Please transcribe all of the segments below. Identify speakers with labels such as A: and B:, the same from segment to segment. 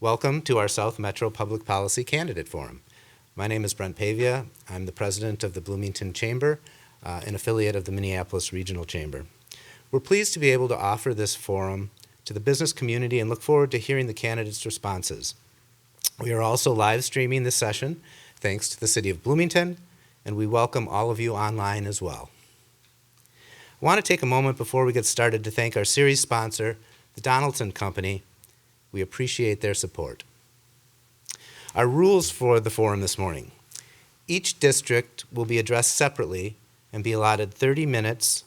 A: Welcome to our South Metro Public Policy Candidate Forum. My name is Brent Pavia. I'm the president of the Bloomington Chamber, an affiliate of the Minneapolis Regional Chamber. We're pleased to be able to offer this forum to the business community and look forward to hearing the candidates' responses. We are also live streaming this session thanks to the City of Bloomington, and we welcome all of you online as well. I want to take a moment before we get started to thank our series sponsor, the Donaldson Company. We appreciate their support. Our rules for the forum this morning. Each district will be addressed separately and be allotted 30 minutes.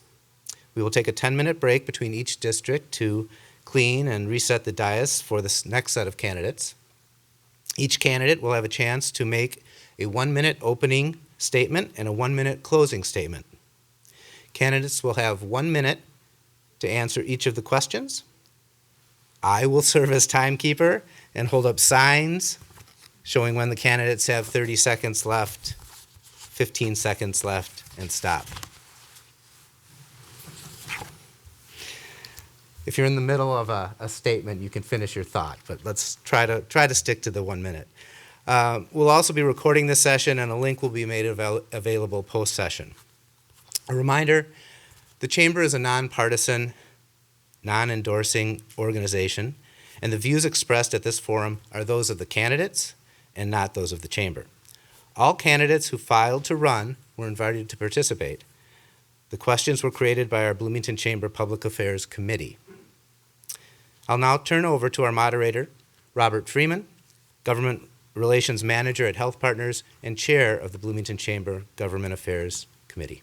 A: We will take a 10-minute break between each district to clean and reset the dais for the next set of candidates. Each candidate will have a chance to make a 1-minute opening statement and a 1-minute closing statement. Candidates will have 1 minute to answer each of the questions. I will serve as timekeeper and hold up signs showing when the candidates have 30 seconds left, 15 seconds left, and stop. If you're in the middle of a statement, you can finish your thought, but let's try to stick to the 1 minute. We'll also be recording this session, and a link will be made available post-session. A reminder, the Chamber is a nonpartisan, non-endorsing organization, and the views expressed at this forum are those of the candidates and not those of the Chamber. All candidates who filed to run were invited to participate. The questions were created by our Bloomington Chamber Public Affairs Committee. I'll now turn over to our moderator, Robert Freeman, Government Relations Manager at Health Partners and Chair of the Bloomington Chamber Government Affairs Committee.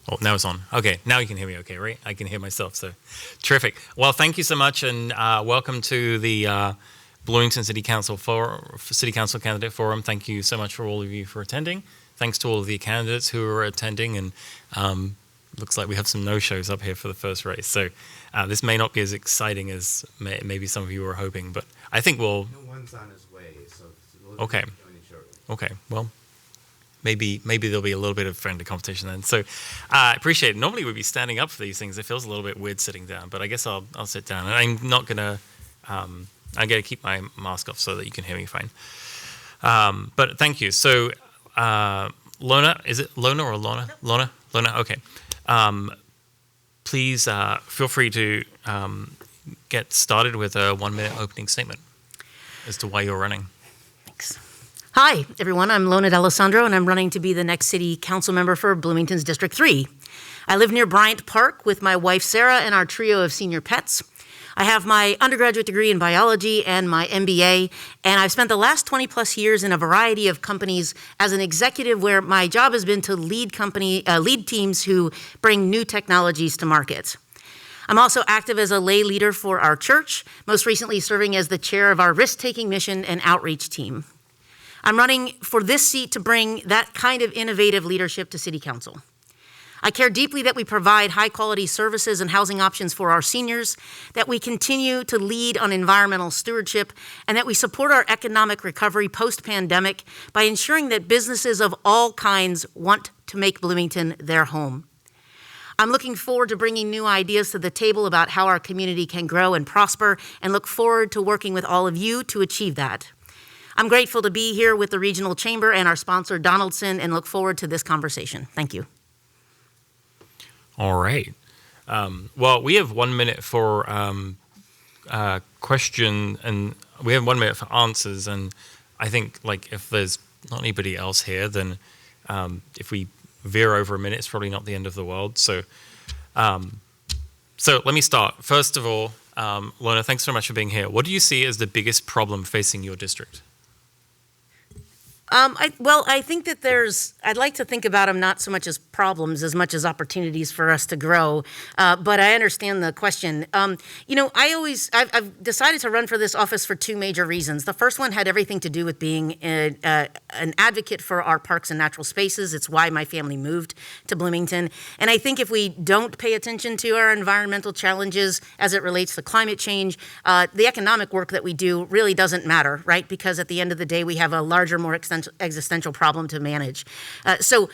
B: Oh, now it's on. Okay, now you can hear me okay, right? I can hear myself, so terrific. Well, thank you so much, and welcome to the Bloomington City Council Candidate Forum. Thank you so much for all of you for attending. Thanks to all of the candidates who are attending, and looks like we have some no-shows up here for the first race. So this may not be as exciting as maybe some of you were hoping, but I think we'll...
A: No one's on his way, so we'll
B: okay.
A: be joining shortly.
B: Okay, well... Maybe there'll be a little bit of friendly competition then. So I appreciate it. Normally we'd be standing up for these things. It feels a little bit weird sitting down, but I guess I'll sit down. And I'm not gonna, I'm gonna keep my mask off so that you can hear me fine. But thank you. So Lona, is it Lona or Lona? Lona, okay. Please feel free to get started with a 1-minute opening statement as to why you're running.
C: Thanks. Hi, everyone. I'm Lona D'Alessandro, and I'm running to be the next city council member for Bloomington's District 3. I live near Bryant Park with my wife, Sarah, and our trio of senior pets. I have my undergraduate degree in biology and my MBA, and I've spent the last 20-plus years in a variety of companies as an executive where my job has been to lead teams who bring new technologies to market. I'm also active as a lay leader for our church, most recently serving as the chair of our risk-taking mission and outreach team. I'm running for this seat to bring that kind of innovative leadership to City Council. I care deeply that we provide high-quality services and housing options for our seniors, that we continue to lead on environmental stewardship, and that we support our economic recovery post-pandemic by ensuring that businesses of all kinds want to make Bloomington their home. I'm looking forward to bringing new ideas to the table about how our community can grow and prosper, and look forward to working with all of you to achieve that. I'm grateful to be here with the Regional Chamber and our sponsor, Donaldson, and look forward to this conversation. Thank you.
B: All right. Well, we have 1 minute for question, and we have 1 minute for answers. And I think, like, if there's not anybody else here, then if we veer over a minute, it's probably not the end of the world. So let me start. First of all, Lona, thanks so much for being here. What do you see as the biggest problem facing your district?
C: I think that I'd like to think about them not so much as problems as much as opportunities for us to grow, but I understand the question. I've decided to run for this office for two major reasons. The first one had everything to do with being an advocate for our parks and natural spaces. It's why my family moved to Bloomington. And I think if we don't pay attention to our environmental challenges as it relates to climate change, the economic work that we do really doesn't matter, right? Because at the end of the day, we have a larger, more existential problem to manage. So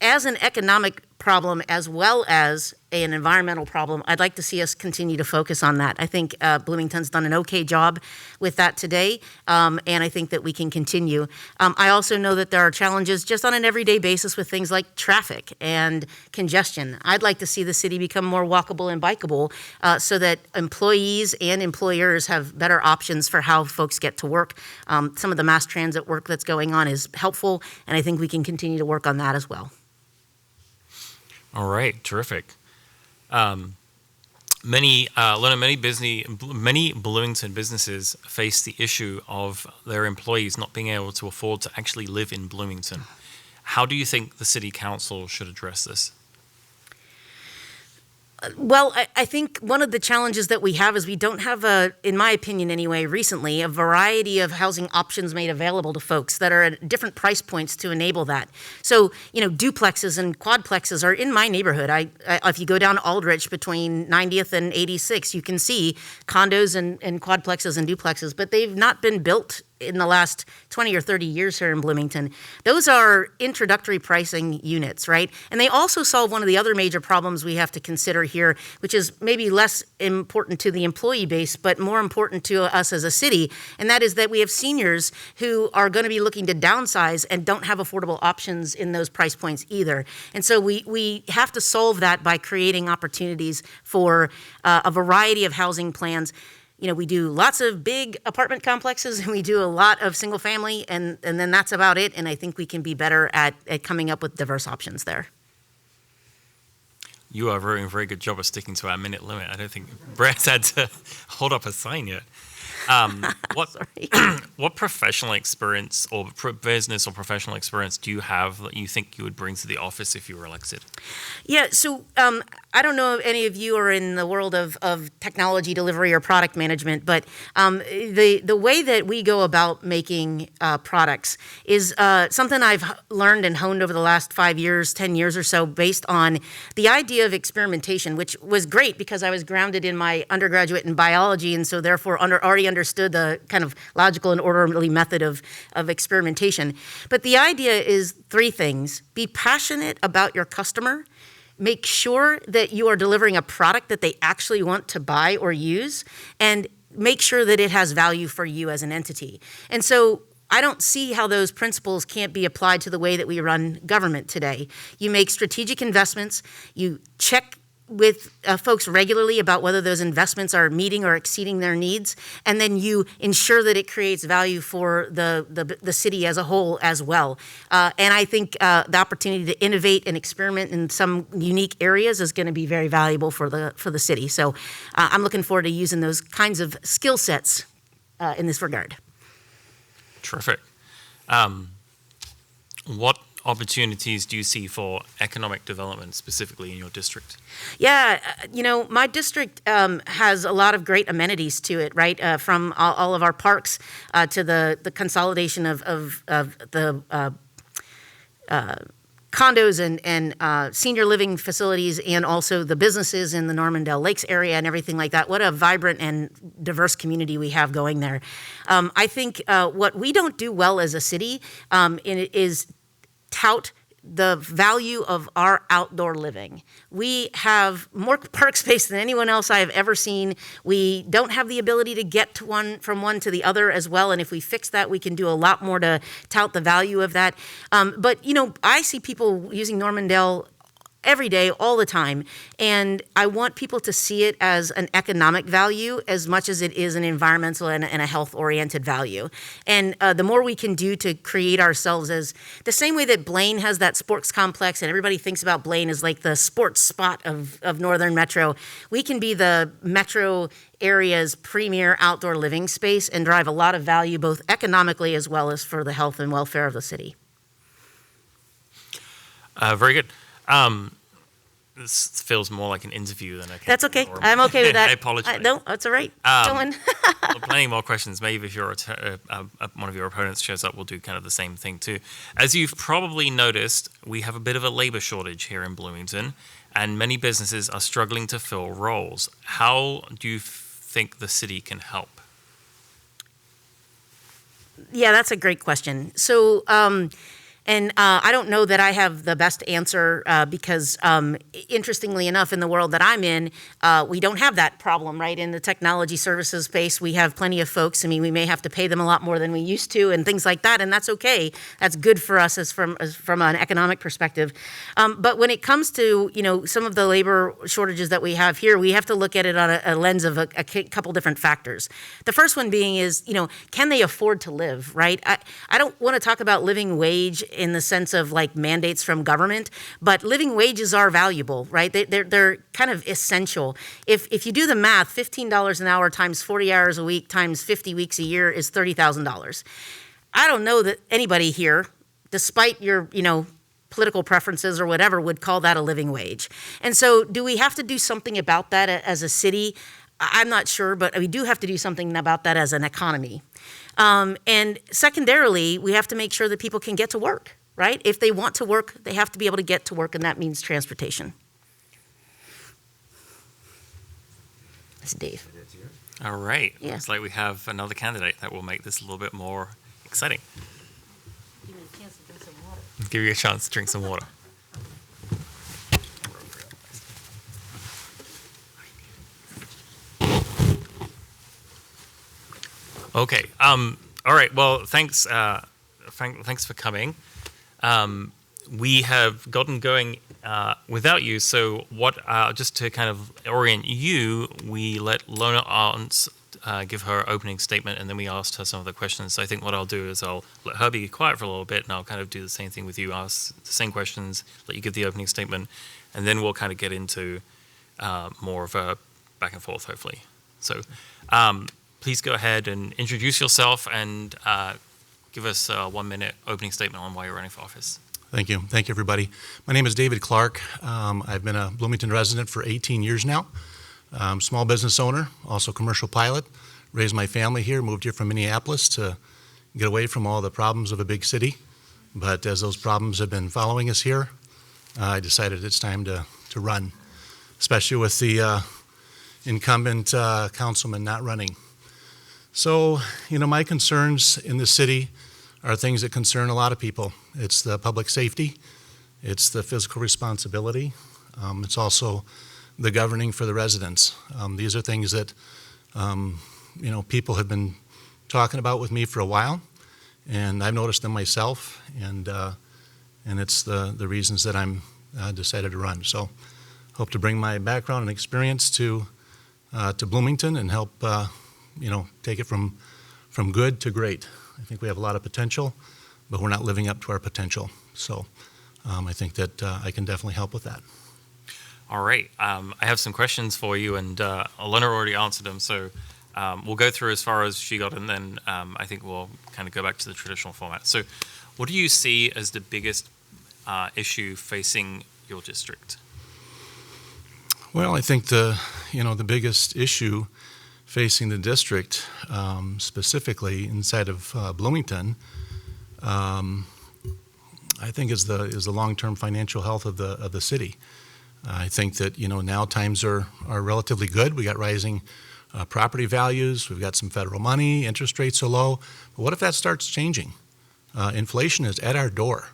C: as an economic problem as well as an environmental problem, I'd like to see us continue to focus on that. I think Bloomington's done an okay job with that today, and I think that we can continue. I also know that there are challenges just on an everyday basis with things like traffic and congestion. I'd like to see the city become more walkable and bikeable so that employees and employers have better options for how folks get to work. Some of the mass transit work that's going on is helpful, and I think we can continue to work on that as well.
B: All right, terrific. Many Bloomington businesses face the issue of their employees not being able to afford to actually live in Bloomington. How do you think the city council should address this?
C: Well, I think one of the challenges that we have is we don't have in my opinion anyway, recently, a variety of housing options made available to folks that are at different price points to enable that. So, duplexes and quadplexes are in my neighborhood. If you go down Aldrich between 90th and 86, you can see condos and quadplexes and duplexes, but they've not been built in the last 20 or 30 years here in Bloomington. Those are introductory pricing units, right? And they also solve one of the other major problems we have to consider here, which is maybe less important to the employee base, but more important to us as a city. And that is that we have seniors who are going to be looking to downsize and don't have affordable options in those price points either. And so we have to solve that by creating opportunities for a variety of housing plans. We do lots of big apartment complexes and we do a lot of single family and then that's about it. And I think we can be better at coming up with diverse options there.
B: You are doing a very good job of sticking to our minute limit. I don't think Brett's had to hold up a sign yet. What professional experience or business or professional experience do you have that you think you would bring to the office if you were elected?
C: Yeah, so I don't know if any of you are in the world of technology delivery or product management, but the way that we go about making products is something I've learned and honed over the last 5 years, 10 years or so, based on the idea of experimentation, which was great because I was grounded in my undergraduate in biology and so therefore already understood the kind of logical and orderly method of experimentation. But the idea is three things. Be passionate about your customer. Make sure that you are delivering a product that they actually want to buy or use, and make sure that it has value for you as an entity. And so I don't see how those principles can't be applied to the way that we run government today. You make strategic investments, you check with folks regularly about whether those investments are meeting or exceeding their needs, and then you ensure that it creates value for the city as a whole as well. And I think the opportunity to innovate and experiment in some unique areas is going to be very valuable for the city. So I'm looking forward to using those kinds of skill sets in this regard.
B: Terrific. What opportunities do you see for economic development specifically in your district?
C: Yeah, my district has a lot of great amenities to it, right? From all of our parks to the consolidation of the condos and senior living facilities, and also the businesses in the Normandale Lakes area and everything like that. What a vibrant and diverse community we have going there. I think what we don't do well as a city is tout the value of our outdoor living. We have more park space than anyone else I have ever seen. We don't have the ability to get from one to the other as well. And if we fix that, we can do a lot more to tout the value of that. But I see people using Normandale every day, all the time. And I want people to see it as an economic value as much as it is an environmental and a health-oriented value. And the more we can do to create ourselves as the same way that Blaine has that sports complex, and everybody thinks about Blaine as like the sports spot of Northern Metro, we can be the Metro area's premier outdoor living space and drive a lot of value both economically as well as for the health and welfare of the city.
B: Very good. This feels more like an interview than a...
C: That's okay. I'm okay with that.
B: I apologize.
C: No, that's all right.
B: Plenty more questions. Maybe if one of your opponents shows up, we'll do kind of the same thing too. As you've probably noticed, we have a bit of a labor shortage here in Bloomington, and many businesses are struggling to fill roles. How do you think the city can help?
C: Yeah, that's a great question. So And I don't know that I have the best answer because, interestingly enough, in the world that I'm in, we don't have that problem, right? In the technology services space, we have plenty of folks. I mean, we may have to pay them a lot more than we used to and things like that, and that's okay. That's good for us as from an economic perspective. But when it comes to, some of the labor shortages that we have here, we have to look at it on a lens of a couple different factors. The first one being is, can they afford to live, right? I don't want to talk about living wage in the sense of like mandates from government, but living wages are valuable, right? They're kind of essential. If you do the math, $15 an hour times 40 hours a week times 50 weeks a year is $30,000. I don't know that anybody here, despite your, political preferences or whatever, would call that a living wage. And so do we have to do something about that as a city? I'm not sure, but we do have to do something about that as an economy. And secondarily, we have to make sure that people can get to work, right? If they want to work, they have to be able to get to work, and that means transportation. That's Dave.
B: All right.
C: Yeah.
B: Looks like we have another candidate that will make this a little bit more exciting. Give you a chance to drink some water. Okay. All right. Well, thanks. Thanks for coming. We have gotten going without you. So, just to kind of orient you, we let Lona give her opening statement, and then we asked her some of the questions. So I think what I'll do is I'll let her be quiet for a little bit, and I'll kind of do the same thing with you. Ask the same questions, let you give the opening statement, and then we'll kind of get into more of a back and forth, hopefully. So. Please go ahead and introduce yourself and give us a 1-minute opening statement on why you're running for office.
D: Thank you. Thank you, everybody. My name is David Clarke. I've been a Bloomington resident for 18 years now. Small business owner, also commercial pilot. Raised my family here, moved here from Minneapolis to get away from all the problems of a big city. But as those problems have been following us here, I decided it's time to run, especially with the incumbent councilman not running. So, my concerns in the city are things that concern a lot of people. It's the public safety, it's the fiscal responsibility, it's also the governing for the residents. These are things that, people have been talking about with me for a while, and I've noticed them myself, and it's the reasons that I'm decided to run. So, hope to bring my background and experience to Bloomington and help take it from good to great. I think we have a lot of potential, but we're not living up to our potential. So I think that I can definitely help with that.
B: All right. I have some questions for you, and Alona already answered them. So we'll go through as far as she got, and then I think we'll kind of go back to the traditional format. So what do you see as the biggest issue facing your district?
D: Well, I think the biggest issue facing the district, specifically inside of Bloomington, I think is the long-term financial health of the city. I think that now times are relatively good. We got rising property values. We've got some federal money. Interest rates are low. But what if that starts changing? Inflation is at our door.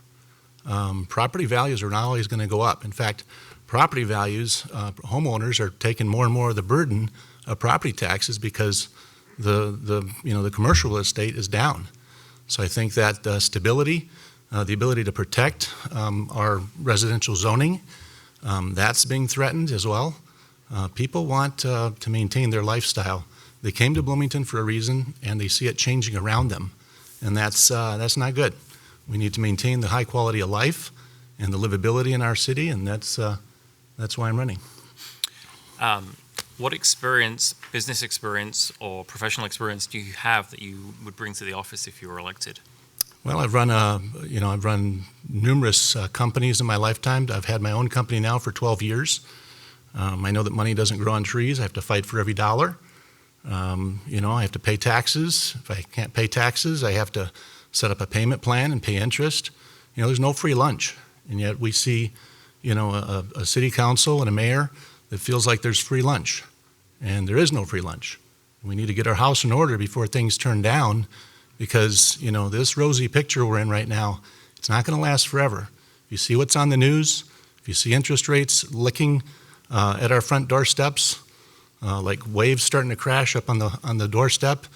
D: Property values are not always going to go up. In fact, property values, homeowners are taking more and more of the burden of property taxes because the commercial real estate is down. So I think that stability, the ability to protect our residential zoning, that's being threatened as well. People want to maintain their lifestyle. They came to Bloomington for a reason, and they see it changing around them, and that's not good. We need to maintain the high quality of life and the livability in our city, and that's why I'm running. What
B: experience, business experience or professional experience do you have that you would bring to the office if you were elected?
D: Well, I've run numerous companies in my lifetime. I've had my own company now for 12 years. I know that money doesn't grow on trees. I have to fight for every dollar. I have to pay taxes. If I can't pay taxes, I have to set up a payment plan and pay interest. There's no free lunch, and yet we see, a city council and a mayor that feels like there's free lunch, and there is no free lunch. We need to get our house in order before things turn down, because this rosy picture we're in right now, It's not going to last forever. If you see what's on the news, if you see interest rates licking at our front doorsteps, like waves starting to crash up on the doorstep,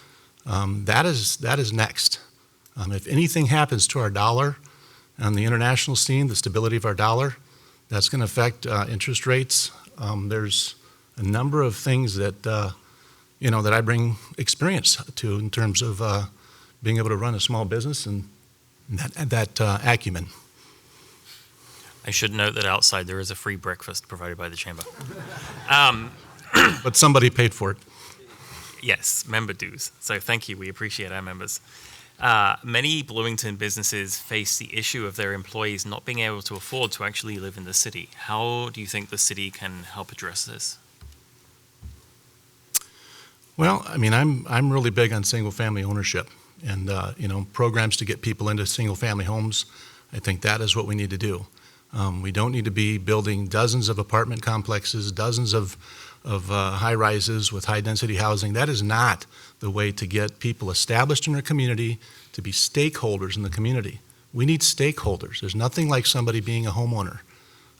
D: that is next. If anything happens to our dollar on the international scene, the stability of our dollar, that's going to affect interest rates. There's a number of things that that I bring experience to in terms of being able to run a small business and that acumen.
B: I should note that outside there is a free breakfast provided by the chamber.
D: But somebody paid for it.
B: Yes, member dues. So thank you. We appreciate our members. Many Bloomington businesses face the issue of their employees not being able to afford to actually live in the city. How do you think the city can help address this?
D: Well, I mean, I'm really big on single-family ownership and, programs to get people into single-family homes. I think that is what we need to do. We don't need to be building dozens of apartment complexes, dozens of high-rises with high-density housing. That is not the way to get people established in their community, to be stakeholders in the community. We need stakeholders. There's nothing like somebody being a homeowner.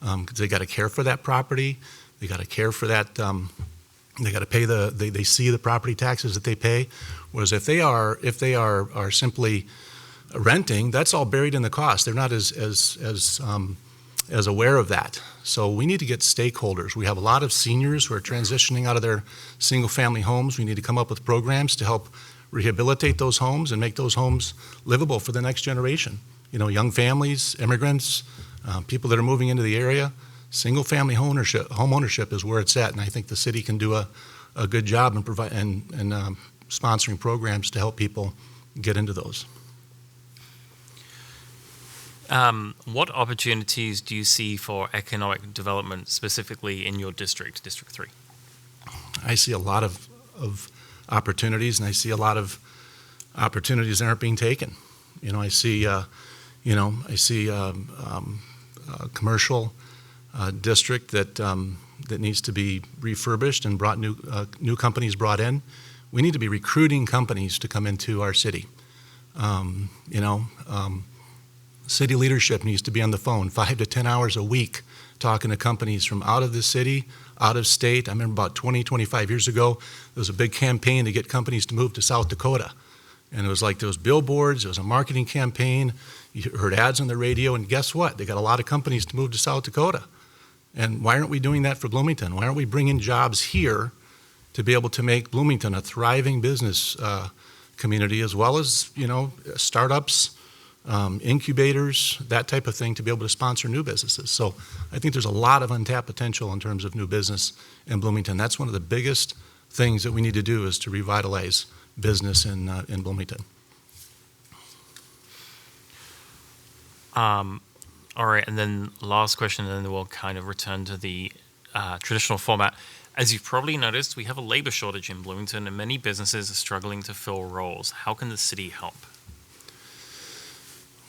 D: Because they got to care for that property. They got to care for that. They got to pay they see the property taxes that they pay. Whereas if they are simply renting, that's all buried in the cost. They're not as aware of that. So we need to get stakeholders. We have a lot of seniors who are transitioning out of their single-family homes. We need to come up with programs to help rehabilitate those homes and make those homes livable for the next generation. Young families, immigrants, people that are moving into the area. Single-family home ownership is where it's at, and I think the city can do a good job in sponsoring programs to help people get into those.
B: What opportunities do you see for economic development specifically in your district, District 3?
D: I see a lot of opportunities, and I see a lot of opportunities that aren't being taken. I see a commercial district that needs to be refurbished and brought new companies brought in. We need to be recruiting companies to come into our city. City leadership needs to be on the phone 5 to 10 hours a week talking to companies from out of the city, out of state. I remember about 20, 25 years ago, there was a big campaign to get companies to move to South Dakota. And it was like there was billboards, there was a marketing campaign, you heard ads on the radio, and guess what? They got a lot of companies to move to South Dakota. And why aren't we doing that for Bloomington? Why aren't we bringing jobs here to be able to make Bloomington a thriving business community, as well as, startups, incubators, that type of thing, to be able to sponsor new businesses. So I think there's a lot of untapped potential in terms of new business in Bloomington. That's one of the biggest things that we need to do, is to revitalize business in Bloomington.
B: All right, and then last question, and then we'll kind of return to the traditional format. As you've probably noticed, we have a labor shortage in Bloomington, and many businesses are struggling to fill roles. How can the city help?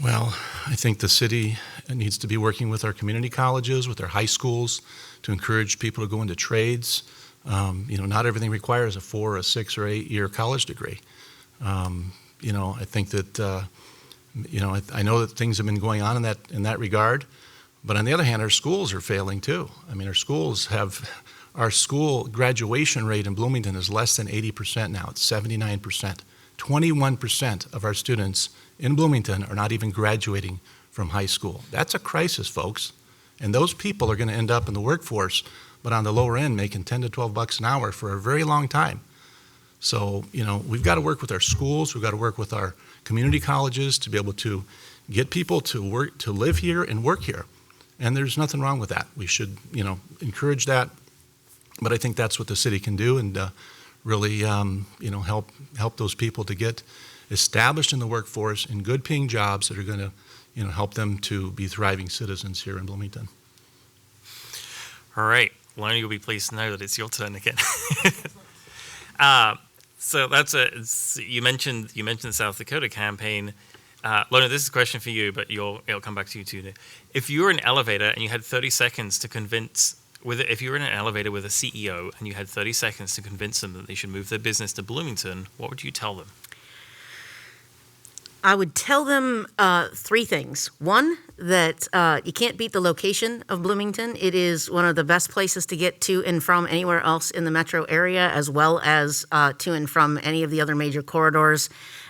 D: Well, I think the city needs to be working with our community colleges, with our high schools, to encourage people to go into trades. Not everything requires a 4, a 6, or 8-year college degree. I think that, I know that things have been going on in that regard, but on the other hand, our schools are failing too. I mean, our school graduation rate in Bloomington is less than 80% now. It's 79%. 21% of our students in Bloomington are not even graduating from high school. That's a crisis, folks. And those people are going to end up in the workforce, but on the lower end, making $10 to $12 an hour for a very long time. So, we've got to work with our schools. We've got to work with our community colleges to be able to get people to work, to live here and work here. And there's nothing wrong with that. We should, encourage that. But I think that's what the city can do, and really, help those people to get established in the workforce in good-paying jobs that are going to, help them to be thriving citizens here in Bloomington.
B: All right, Lona, you'll be pleased to know that it's your turn again. So you mentioned the South Dakota campaign. Lona, this is a question for you, but it'll come back to you too. If you were in an elevator and you had 30 seconds to convince. If you were in an elevator with a CEO and you had 30 seconds to convince them that they should move their business to Bloomington, what would you tell them?
C: I would tell them three things. One, that you can't beat the location of Bloomington. It is one of the best places to get to and from anywhere else in the metro area, as well as to and from any of the other major corridors.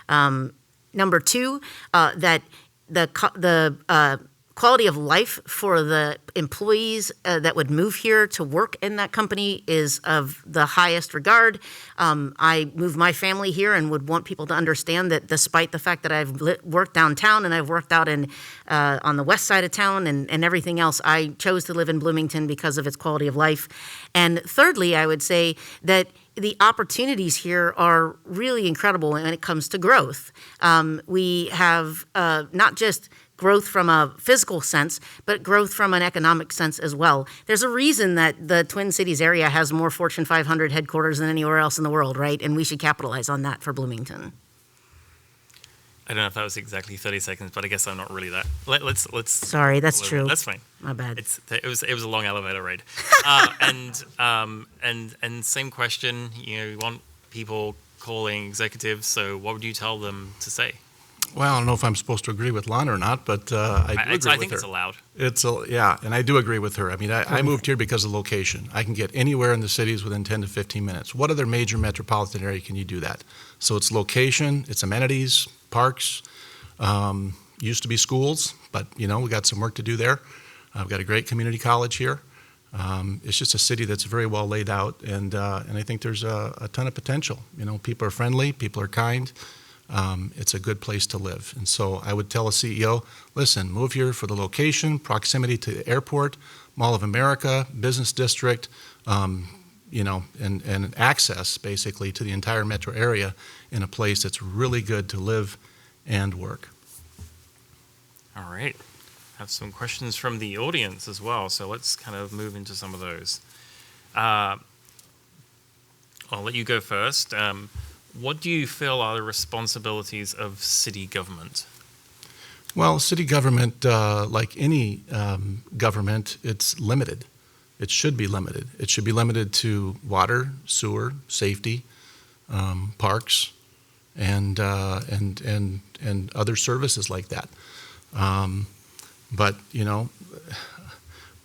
C: Number two, that the quality of life for the employees that would move here to work in that company is of the highest regard. I moved my family here and would want people to understand that despite the fact that I've worked downtown and I've worked out in on the west side of town and everything else, I chose to live in Bloomington because of its quality of life. And thirdly, I would say that the opportunities here are really incredible when it comes to growth. We have not just growth from a physical sense, but growth from an economic sense as well. There's a reason that the Twin Cities area has more Fortune 500 headquarters than anywhere else in the world, right? And we should capitalize on that for Bloomington.
B: I don't know if that was exactly 30 seconds, but I guess I'm not really that. Let's.
C: Sorry, that's true.
B: That's fine.
C: My bad.
B: It was a long elevator ride. And same question. You want people calling executives. So what would you tell them to say?
D: Well, I don't know if I'm supposed to agree with Lana or not, but I do agree with her.
B: I think it's allowed.
D: Yeah, and I do agree with her. I mean, I moved here because of location. I can get anywhere in the cities within 10 to 15 minutes. What other major metropolitan area can you do that? So it's location, it's amenities, parks, used to be schools, but, we got some work to do there. I've got a great community college here. It's just a city that's very well laid out, and I think there's a ton of potential. People are friendly, people are kind. It's a good place to live. And so I would tell a CEO, listen, move here for the location, proximity to the airport, Mall of America, business district, and access basically to the entire metro area in a place that's really good to live and work.
B: All right. Have some questions from the audience as well. So let's kind of move into some of those. I'll let you go first. What do you feel are the responsibilities of city government?
D: Well, city government, like any government, it's limited. It should be limited. It should be limited to water, sewer, safety, parks, and other services like that. But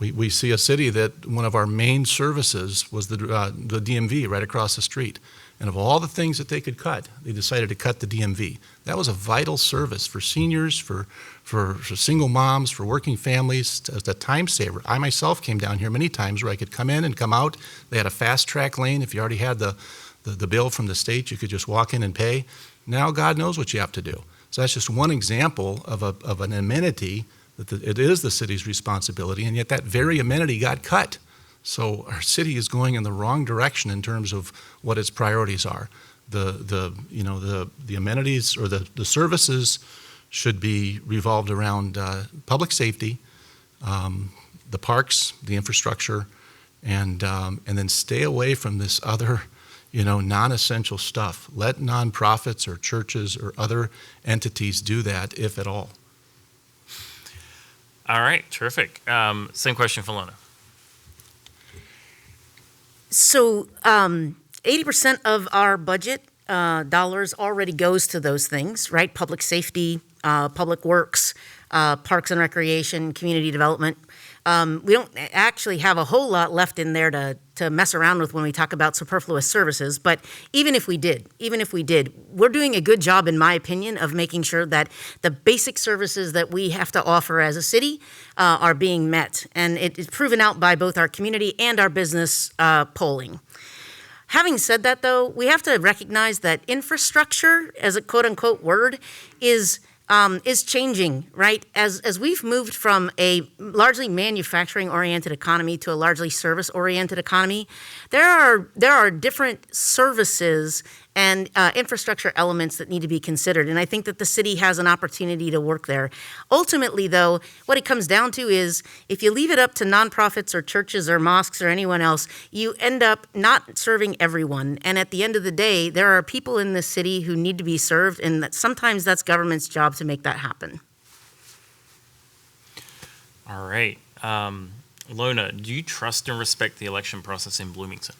D: we see a city that one of our main services was the DMV right across the street. And of all the things that they could cut, they decided to cut the DMV. That was a vital service for seniors, for single moms, for working families, as a time saver. I myself came down here many times where I could come in and come out. They had a fast track lane. If you already had the bill from the state, you could just walk in and pay. Now God knows what you have to do. So that's just one example of an amenity that it is the city's responsibility, and yet that very amenity got cut. So our city is going in the wrong direction in terms of what its priorities are. The amenities or the services should be revolved around public safety, the parks, the infrastructure, and then stay away from this other, non-essential stuff. Let nonprofits or churches or other entities do that, if at all.
B: All right, terrific. Same question for Lona.
C: So 80% of our budget dollars already goes to those things, right? Public safety, public works, parks and recreation, community development. We don't actually have a whole lot left in there to mess around with when we talk about superfluous services. But even if we did, we're doing a good job, in my opinion, of making sure that the basic services that we have to offer as a city are being met. And it is proven out by both our community and our business polling. Having said that, though, we have to recognize that infrastructure, as a quote-unquote word, is changing, right? As we've moved from a largely manufacturing-oriented economy to a largely service-oriented economy, there are different services and infrastructure elements that need to be considered. And I think that the city has an opportunity to work there. Ultimately, though, what it comes down to is if you leave it up to nonprofits or churches or mosques or anyone else, you end up not serving everyone. And at the end of the day, there are people in this city who need to be served, and that sometimes that's government's job to make that happen.
B: All right. Lona, do you trust and respect the election process in Bloomington?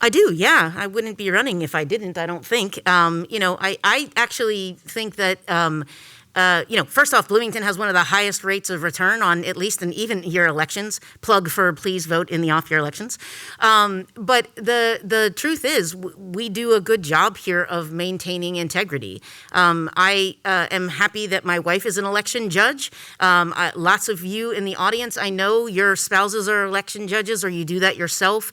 C: I do, yeah. I wouldn't be running if I didn't, I don't think. I actually think that, first off, Bloomington has one of the highest rates of return on at least in even year elections. Plug for please vote in the off-year elections. But the truth is, we do a good job here of maintaining integrity. I am happy that my wife is an election judge. Lots of you in the audience, I know your spouses are election judges or you do that yourself.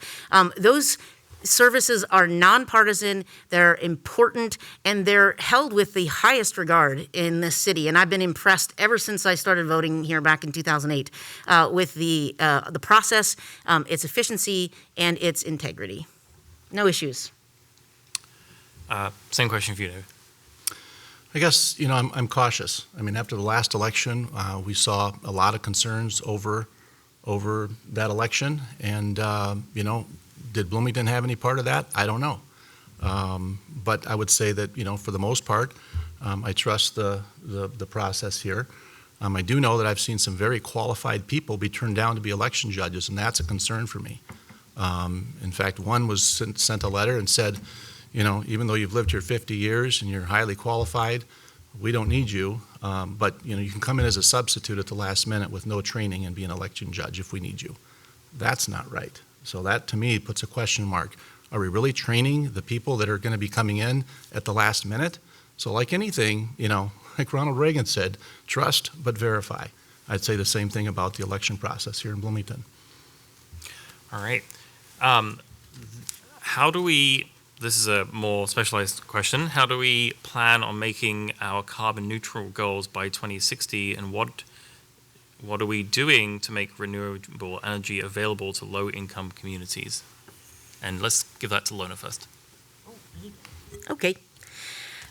C: Those services are nonpartisan, they're important, and they're held with the highest regard in this city. And I've been impressed ever since I started voting here back in 2008 with the process, its efficiency, and its integrity. No issues.
B: Same question for you, David.
D: I guess, I'm cautious. I mean, after the last election, we saw a lot of concerns over that election. And, did Bloomington have any part of that? I don't know. But I would say that, for the most part, I trust the process here. I do know that I've seen some very qualified people be turned down to be election judges, and that's a concern for me. In fact, one was sent a letter and said, even though you've lived here 50 years and you're highly qualified, we don't need you, but you can come in as a substitute at the last minute with no training and be an election judge if we need you. That's not right. So that, to me, puts a question mark. Are we really training the people that are going to be coming in at the last minute? So like anything, like Ronald Reagan said, trust but verify. I'd say the same thing about the election process here in Bloomington.
B: All right. This is a more specialized question, how do we plan on making our carbon neutral goals by 2060, and what are we doing to make renewable energy available to low-income communities? And let's give that to Lona first.
C: Okay.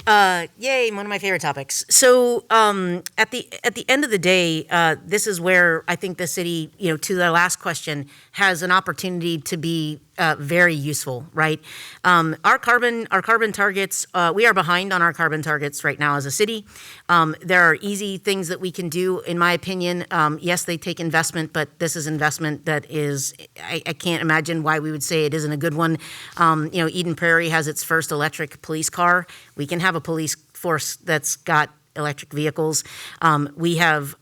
C: Yay, one of my favorite topics. So at the end of the day, this is where I think the city, to the last question, has an opportunity to be very useful, right? Our carbon targets, we are behind on our carbon targets right now as a city. There are easy things that we can do, in my opinion. Yes, they take investment, but this is investment that is, I can't imagine why we would say it isn't a good one. Eden Prairie has its first electric police car. We can have a police force that's got electric vehicles. We have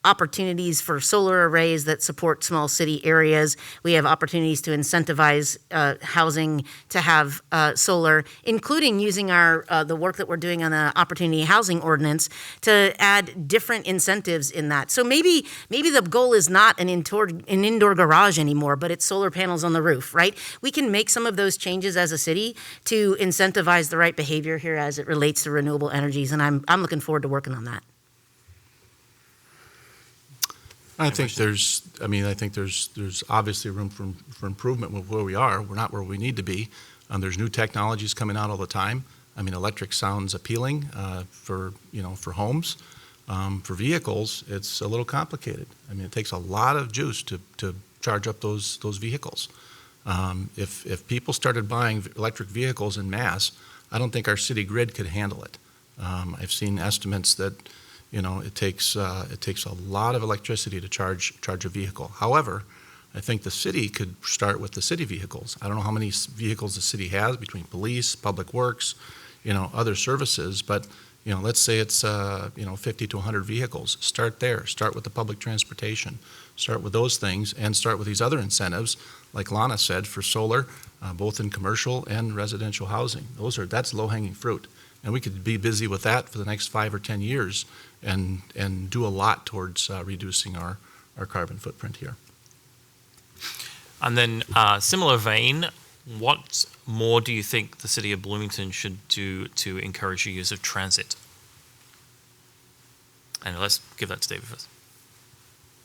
C: opportunities for solar arrays that support small city areas. We have opportunities to incentivize housing to have solar, including using the work that we're doing on the Opportunity Housing Ordinance to add different incentives in that. So maybe the goal is not an indoor garage anymore, but it's solar panels on the roof, right? We can make some of those changes as a city to incentivize the right behavior here as it relates to renewable energies, and I'm looking forward to working on that.
D: I think there's obviously room for improvement with where we are. We're not where we need to be. There's new technologies coming out all the time. Electric sounds appealing for homes. For vehicles, it's a little complicated. It takes a lot of juice to charge up those vehicles. If people started buying electric vehicles en masse, I don't think our city grid could handle it. I've seen estimates that it takes a lot of electricity to charge a vehicle. However, I think the city could start with the city vehicles. I don't know how many vehicles the city has between police, public works, other services, but let's say it's 50 to 100 vehicles. Start there. Start with the public transportation. Start with those things, and start with these other incentives, like Lana said, for solar, both in commercial and residential housing. That's low-hanging fruit. And we could be busy with that for the next 5 or 10 years and do a lot towards reducing our carbon footprint here.
B: And then, similar vein, what more do you think the city of Bloomington should do to encourage the use of transit? And let's give that to David first.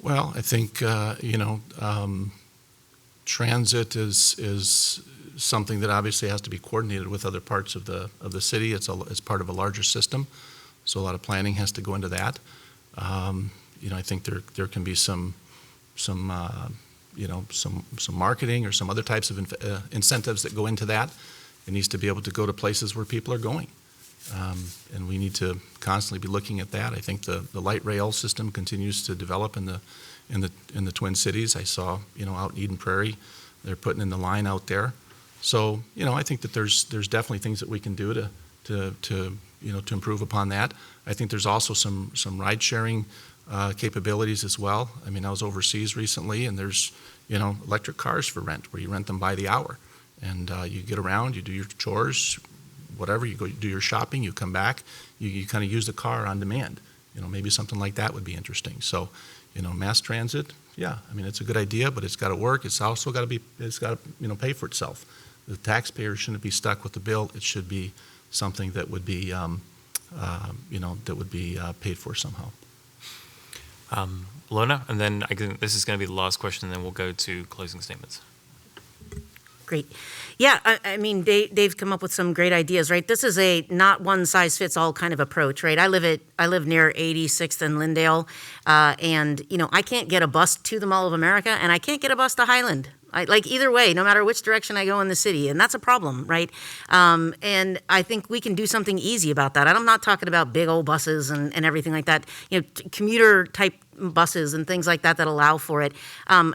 D: Well, I think, transit is something that obviously has to be coordinated with other parts of the city. It's part of a larger system, so a lot of planning has to go into that. I think there can be some marketing or some other types of incentives that go into that. It needs to be able to go to places where people are going, and we need to constantly be looking at that. I think the light rail system continues to develop in the Twin Cities. I saw out in Eden Prairie, they're putting in the line out there. So, I think that there's definitely things that we can do to improve upon that. I think there's also some ride sharing capabilities as well. I mean, I was overseas recently, and there's electric cars for rent where you rent them by the hour, and you get around, you do your chores, whatever, you go do your shopping, you come back, you kind of use the car on demand. Maybe something like that would be interesting. So, mass transit, yeah, I mean, it's a good idea, but it's got to work. It's also got to pay for itself. The taxpayer shouldn't be stuck with the bill. It should be something that would be, paid for somehow.
B: Lorna, and then this is going to be the last question, and then we'll go to closing statements.
C: Great. Yeah, I mean, Dave's come up with some great ideas, right? This is a not one size fits all kind of approach, right? I live near 86th and Lyndale, and I can't get a bus to the Mall of America, and I can't get a bus to Highland. Like either way, no matter which direction I go in the city, and that's a problem, right? And I think we can do something easy about that. I'm not talking about big old buses and everything like that. Commuter type buses and things like that allow for it.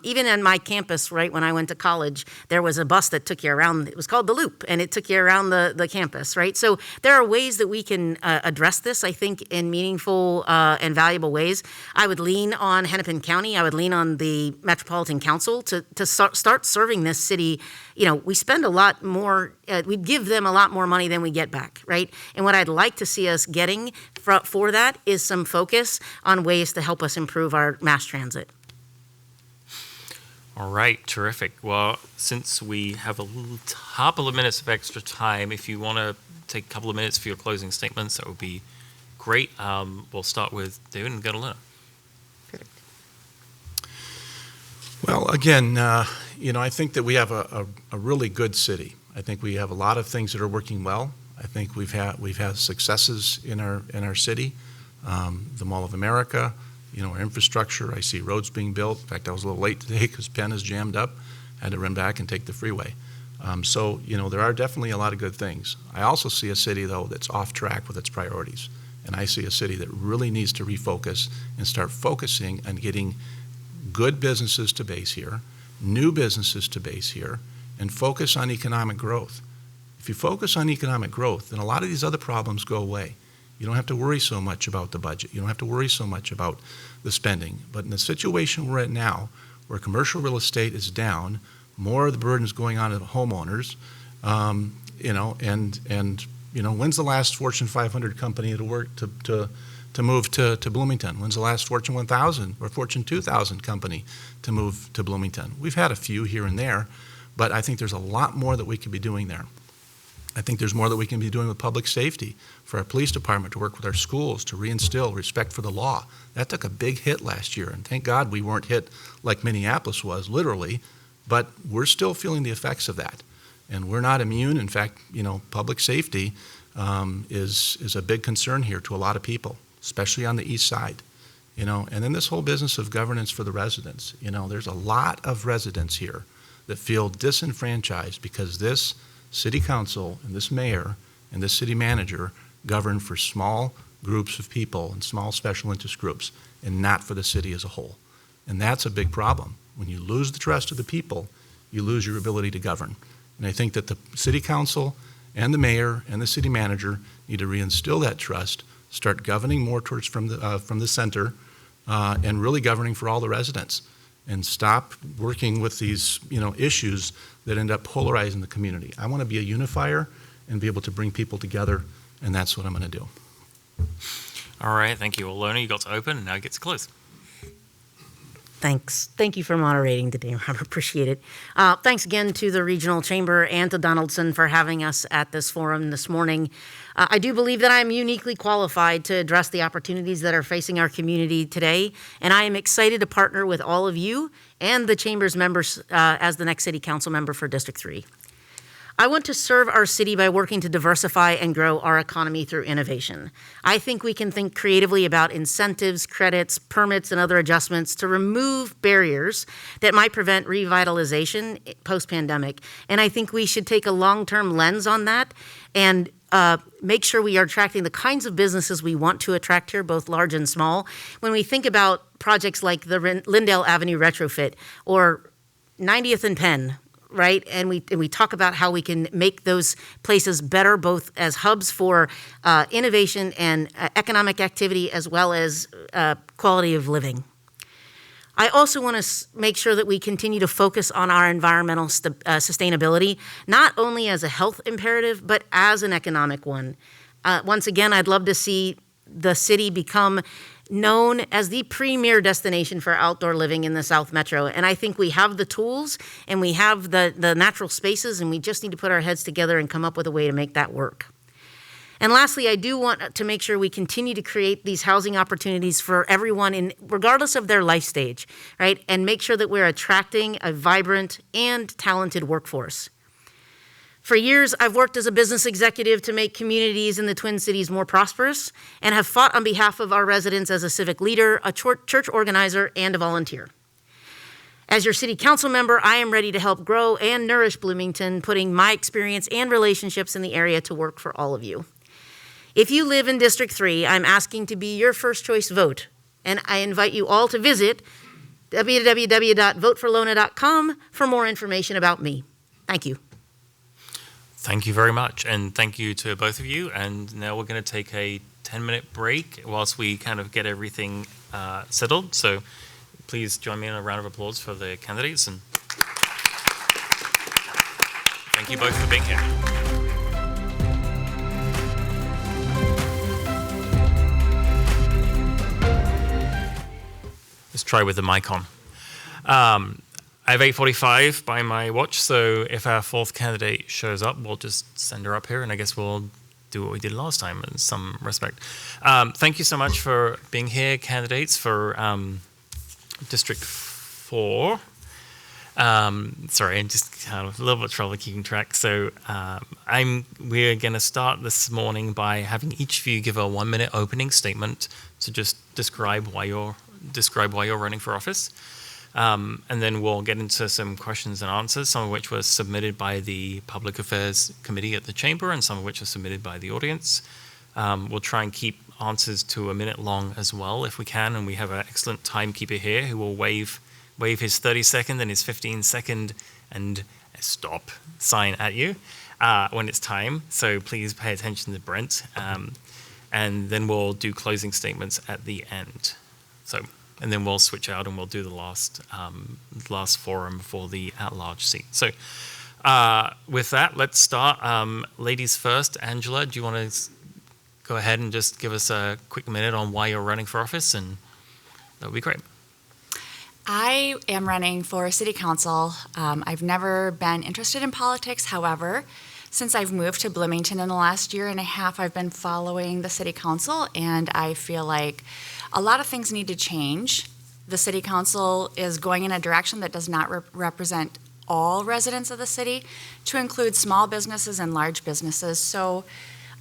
C: Even in my campus, right, when I went to college, there was a bus that took you around. It was called the Loop, and it took you around the campus, right? So there are ways that we can address this, I think, in meaningful and valuable ways. I would lean on Hennepin County. I would lean on the Metropolitan Council to start serving this city. We spend a lot more, we give them a lot more money than we get back, right? And what I'd like to see us getting for that is some focus on ways to help us improve our mass transit.
B: All right, terrific. Well, since we have a couple of minutes of extra time, if you want to take a couple of minutes for your closing statements, that would be great. We'll start with David and go to Lena.
C: Perfect.
D: Well, again, I think that we have a really good city. I think we have a lot of things that are working well. I think we've had successes in our city, the Mall of America, our infrastructure. I see roads being built. In fact, I was a little late today because Penn is jammed up. I had to run back and take the freeway. So there are definitely a lot of good things. I also see a city, though, that's off track with its priorities. And I see a city that really needs to refocus and start focusing on getting good businesses to base here, new businesses to base here, and focus on economic growth. If you focus on economic growth, then a lot of these other problems go away. You don't have to worry so much about the budget. You don't have to worry so much about the spending. But in the situation we're at now, where commercial real estate is down, more of the burden is going on to homeowners, when's the last Fortune 500 company to move to Bloomington? When's the last Fortune 1000 or Fortune 2000 company to move to Bloomington? We've had a few here and there, but I think there's a lot more that we could be doing there. I think there's more that we can be doing with public safety, for our police department to work with our schools to reinstill respect for the law. That took a big hit last year, and thank God we weren't hit like Minneapolis was, literally, but we're still feeling the effects of that. And we're not immune. In fact, public safety is a big concern here to a lot of people, especially on the east side. And then this whole business of governance for the residents. There's a lot of residents here that feel disenfranchised because this city council and this mayor and this city manager govern for small groups of people and small special interest groups and not for the city as a whole. And that's a big problem. When you lose the trust of the people, you lose your ability to govern. And I think that the city council and the mayor and the city manager need to reinstill that trust, start governing more towards from the center, and really governing for all the residents, and stop working with these issues that end up polarizing the community. I want to be a unifier and be able to bring people together, and that's what I'm going to do.
B: All right, thank you. Well, Lona, you got to open, and now it gets to close.
C: Thanks. Thank you for moderating today, Robert. Appreciate it. Thanks again to the Regional Chamber and to Donaldson for having us at this forum this morning. I do believe that I am uniquely qualified to address the opportunities that are facing our community today, and I am excited to partner with all of you and the Chamber's members as the next City Council member for District 3. I want to serve our city by working to diversify and grow our economy through innovation. I think we can think creatively about incentives, credits, permits, and other adjustments to remove barriers that might prevent revitalization post-pandemic. And I think we should take a long-term lens on that and make sure we are attracting the kinds of businesses we want to attract here, both large and small. When we think about projects like the Lyndale Avenue retrofit or 90th and Penn, right? And we talk about how we can make those places better, both as hubs for innovation and economic activity, as well as quality of living. I also want to make sure that we continue to focus on our environmental sustainability, not only as a health imperative, but as an economic one. Once again, I'd love to see the city become known as the premier destination for outdoor living in the South Metro. And I think we have the tools and we have the natural spaces, and we just need to put our heads together and come up with a way to make that work. And lastly, I do want to make sure we continue to create these housing opportunities for everyone, regardless of their life stage, right? And make sure that we're attracting a vibrant and talented workforce. For years, I've worked as a business executive to make communities in the Twin Cities more prosperous, and have fought on behalf of our residents as a civic leader, a church organizer, and a volunteer. As your city council member, I am ready to help grow and nourish Bloomington, putting my experience and relationships in the area to work for all of you. If you live in District 3, I'm asking to be your first choice vote, and I invite you all to visit www.voteforlona.com for more information about me. Thank you.
B: Thank you very much, and thank you to both of you. And now we're going to take a 10-minute break whilst we kind of get everything settled. So please join me in a round of applause for the candidates, and thank you both for being here. Let's try with the mic on. I have 8:45 by my watch, so if our fourth candidate shows up, we'll just send her up here, and I guess we'll do what we did last time in some respect. Thank you so much for being here, candidates, for District 4. Sorry, I'm just kind of a little bit trouble keeping track. So we're going to start this morning by having each of you give a 1-minute opening statement to just describe why you're running for office. And then we'll get into some questions and answers, some of which were submitted by the Public Affairs Committee at the Chamber and some of which are submitted by the audience. We'll try and keep answers to a minute long as well if we can, and we have an excellent timekeeper here who will wave his 30-second and his 15-second and a stop sign at you when it's time. So please pay attention to Brent. And then we'll do closing statements at the end. And then we'll switch out and we'll do the last forum for the at-large seat. So with that, let's start. Ladies first. Angela, do you want to go ahead and just give us a quick minute on why you're running for office? And that would be great.
E: I am running for city council. I've never been interested in politics. However, since I've moved to Bloomington in the last year and a half, I've been following the city council, and I feel like a lot of things need to change. The city council is going in a direction that does not represent all residents of the city, to include small businesses and large businesses. So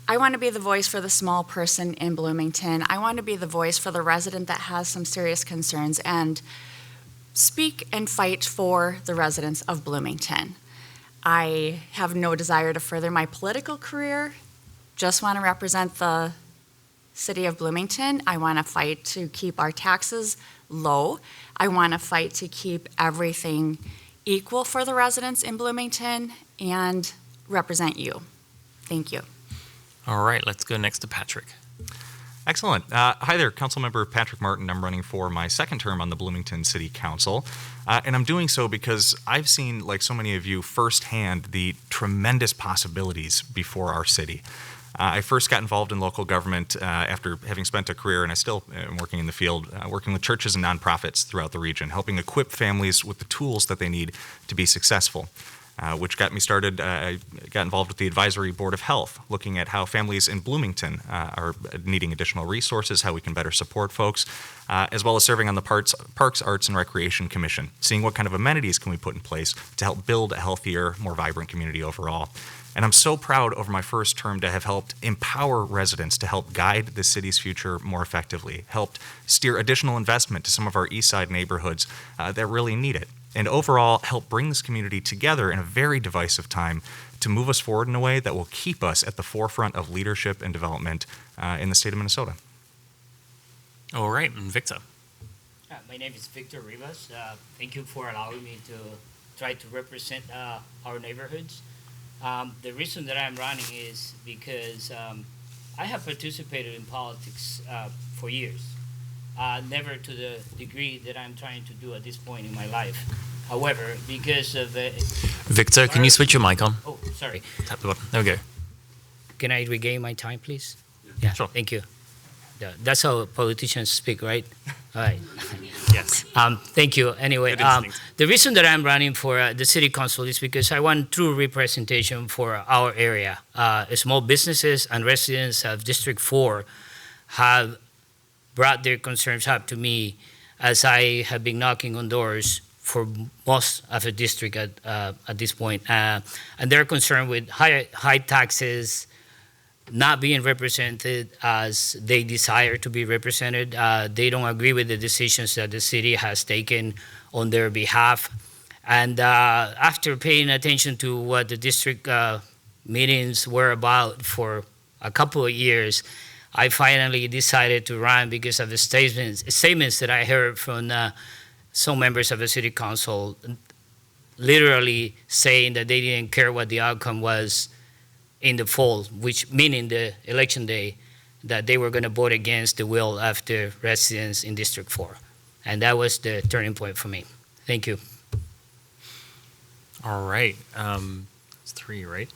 E: I want to be the voice for the small person in Bloomington. I want to be the voice for the resident that has some serious concerns and speak and fight for the residents of Bloomington. I have no desire to further my political career, just want to represent the city of Bloomington. I want to fight to keep our taxes low. I want to fight to keep everything equal for the residents in Bloomington and represent you. Thank you.
B: All right, let's go next to Patrick.
F: Excellent. Hi there, Councilmember Patrick Martin. I'm running for my second term on the Bloomington City Council. And I'm doing so because I've seen, like so many of you, firsthand the tremendous possibilities before our city. I first got involved in local government after having spent a career, and I still am working in the field, working with churches and nonprofits throughout the region, helping equip families with the tools that they need to be successful. Which got me started. I got involved with the Advisory Board of Health, looking at how families in Bloomington are needing additional resources, how we can better support folks, as well as serving on the Parks, Arts, and Recreation Commission, seeing what kind of amenities can we put in place to help build a healthier, more vibrant community overall. And I'm so proud over my first term to have helped empower residents to help guide the city's future more effectively, helped steer additional investment to some of our East Side neighborhoods that really need it, and overall help bring this community together in a very divisive time to move us forward in a way that will keep us at the forefront of leadership and development in the state of Minnesota.
B: All right, and Victor.
G: My name is Victor Rivas. Thank you for allowing me to try to represent our neighborhoods. The reason that I'm running is because I have participated in politics for years, never to the degree that I'm trying to do at this point in my life. However, because of
B: Victor, can you switch your mic on?
G: oh, sorry.
B: Tap the button. There we go.
G: Can I regain my time, please? Yeah,
B: Sure.
G: thank you. Yeah, that's how politicians speak, right? All right.
B: Yes.
G: Thank you. Anyway,
B: Good instinct.
G: the reason that I'm running for the city council is because I want true representation for our area. Small businesses and residents of District 4 have brought their concerns up to me as I have been knocking on doors for most of the district at this point. And they're concerned with high taxes, not being represented as they desire to be represented. They don't agree with the decisions that the city has taken on their behalf. And after paying attention to what the district meetings were about for a couple of years, I finally decided to run because of the statements that I heard from some members of the city council, literally saying that they didn't care what the outcome was in the fall, which meaning the election day, that they were going to vote against the will of the residents in District 4. And that was the turning point for me. Thank you.
B: All right. It's 3, right?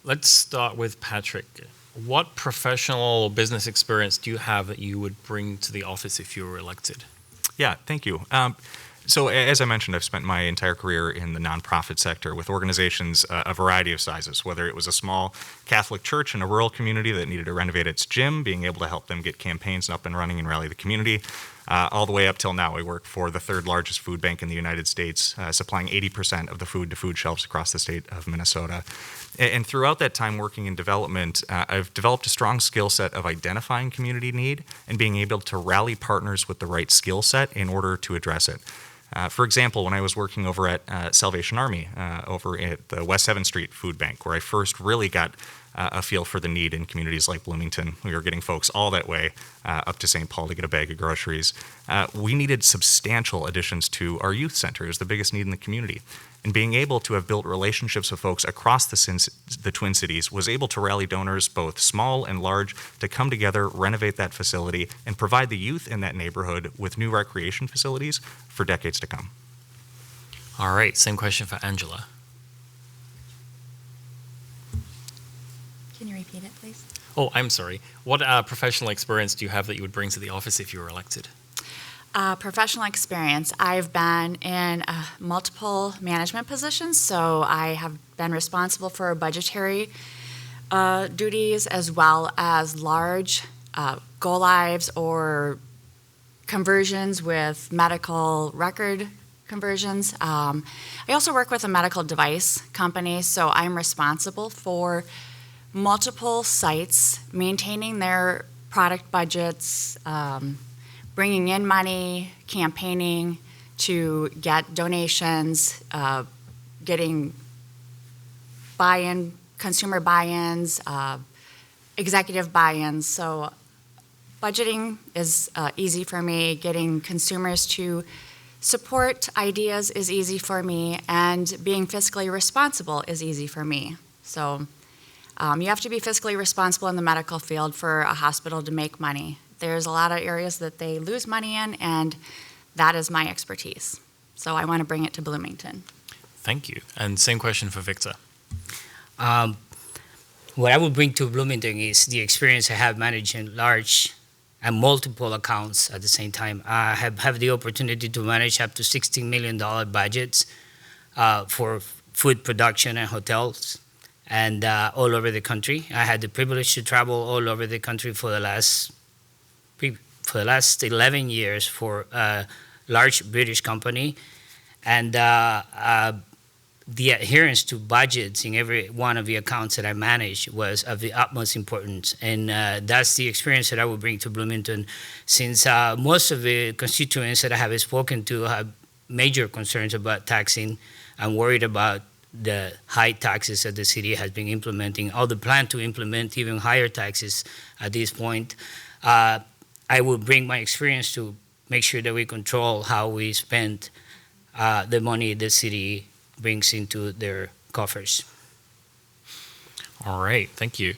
B: Let's start with Patrick. What professional or business experience do you have that you would bring to the office if you were elected?
F: Yeah, thank you. So as I mentioned, I've spent my entire career in the nonprofit sector with organizations a variety of sizes, whether it was a small Catholic church in a rural community that needed to renovate its gym, being able to help them get campaigns up and running and rally the community, all the way up till now. I work for the 3rd largest food bank in the United States, supplying 80% of the food to food shelves across the state of Minnesota. And throughout that time working in development, I've developed a strong skill set of identifying community need and being able to rally partners with the right skill set in order to address it. For example, when I was working over at Salvation Army, over at the West 7th Street Food Bank, where I first really got a feel for the need in communities like Bloomington. We were getting folks all that way up to St. Paul to get a bag of groceries. We needed substantial additions to our youth center. It was the biggest need in the community. And being able to have built relationships with folks across the Twin Cities was able to rally donors, both small and large, to come together, renovate that facility, and provide the youth in that neighborhood with new recreation facilities for decades to come.
B: All right. Same question for Angela.
E: Can you repeat it, please?
B: Oh, I'm sorry. What professional experience do you have that you would bring to the office if you were elected?
E: Professional experience. I've been in multiple management positions, so I have been responsible for budgetary duties as well as large go-lives or conversions with medical record conversions. I also work with a medical device company, so I'm responsible for multiple sites, maintaining their product budgets, bringing in money, campaigning to get donations, getting buy-in, consumer buy-ins, executive buy-ins. So budgeting is easy for me. Getting consumers to support ideas is easy for me, and being fiscally responsible is easy for me. So you have to be fiscally responsible in the medical field for a hospital to make money. There's a lot of areas that they lose money in, and that is my expertise. So I want to bring it to Bloomington.
B: Thank you. And same question for Victor.
G: What I would bring to Bloomington is the experience I have managing large and multiple accounts at the same time. I have the opportunity to manage up to $16 million budgets for food production and hotels and all over the country. I had the privilege to travel all over the country for the last 11 years for a large British company. And the adherence to budgets in every one of the accounts that I managed was of the utmost importance. And that's the experience that I would bring to Bloomington, since most of the constituents that I have spoken to have major concerns about taxing and worried about the high taxes that the city has been implementing, or the plan to implement even higher taxes at this point. I will bring my experience to make sure that we control how we spend the money the city brings into their coffers.
B: All right, thank you.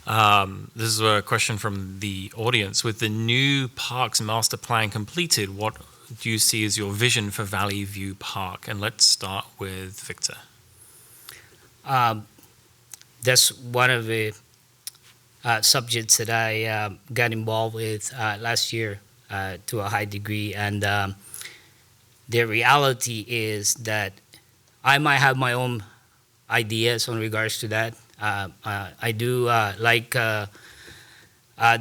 B: This is a question from the audience. With the new Parks Master Plan completed, what do you see as your vision for Valley View Park? And let's start with Victor.
G: That's one of the subjects that I got involved with last year to a high degree. And the reality is that I might have my own ideas in regards to that. I do like the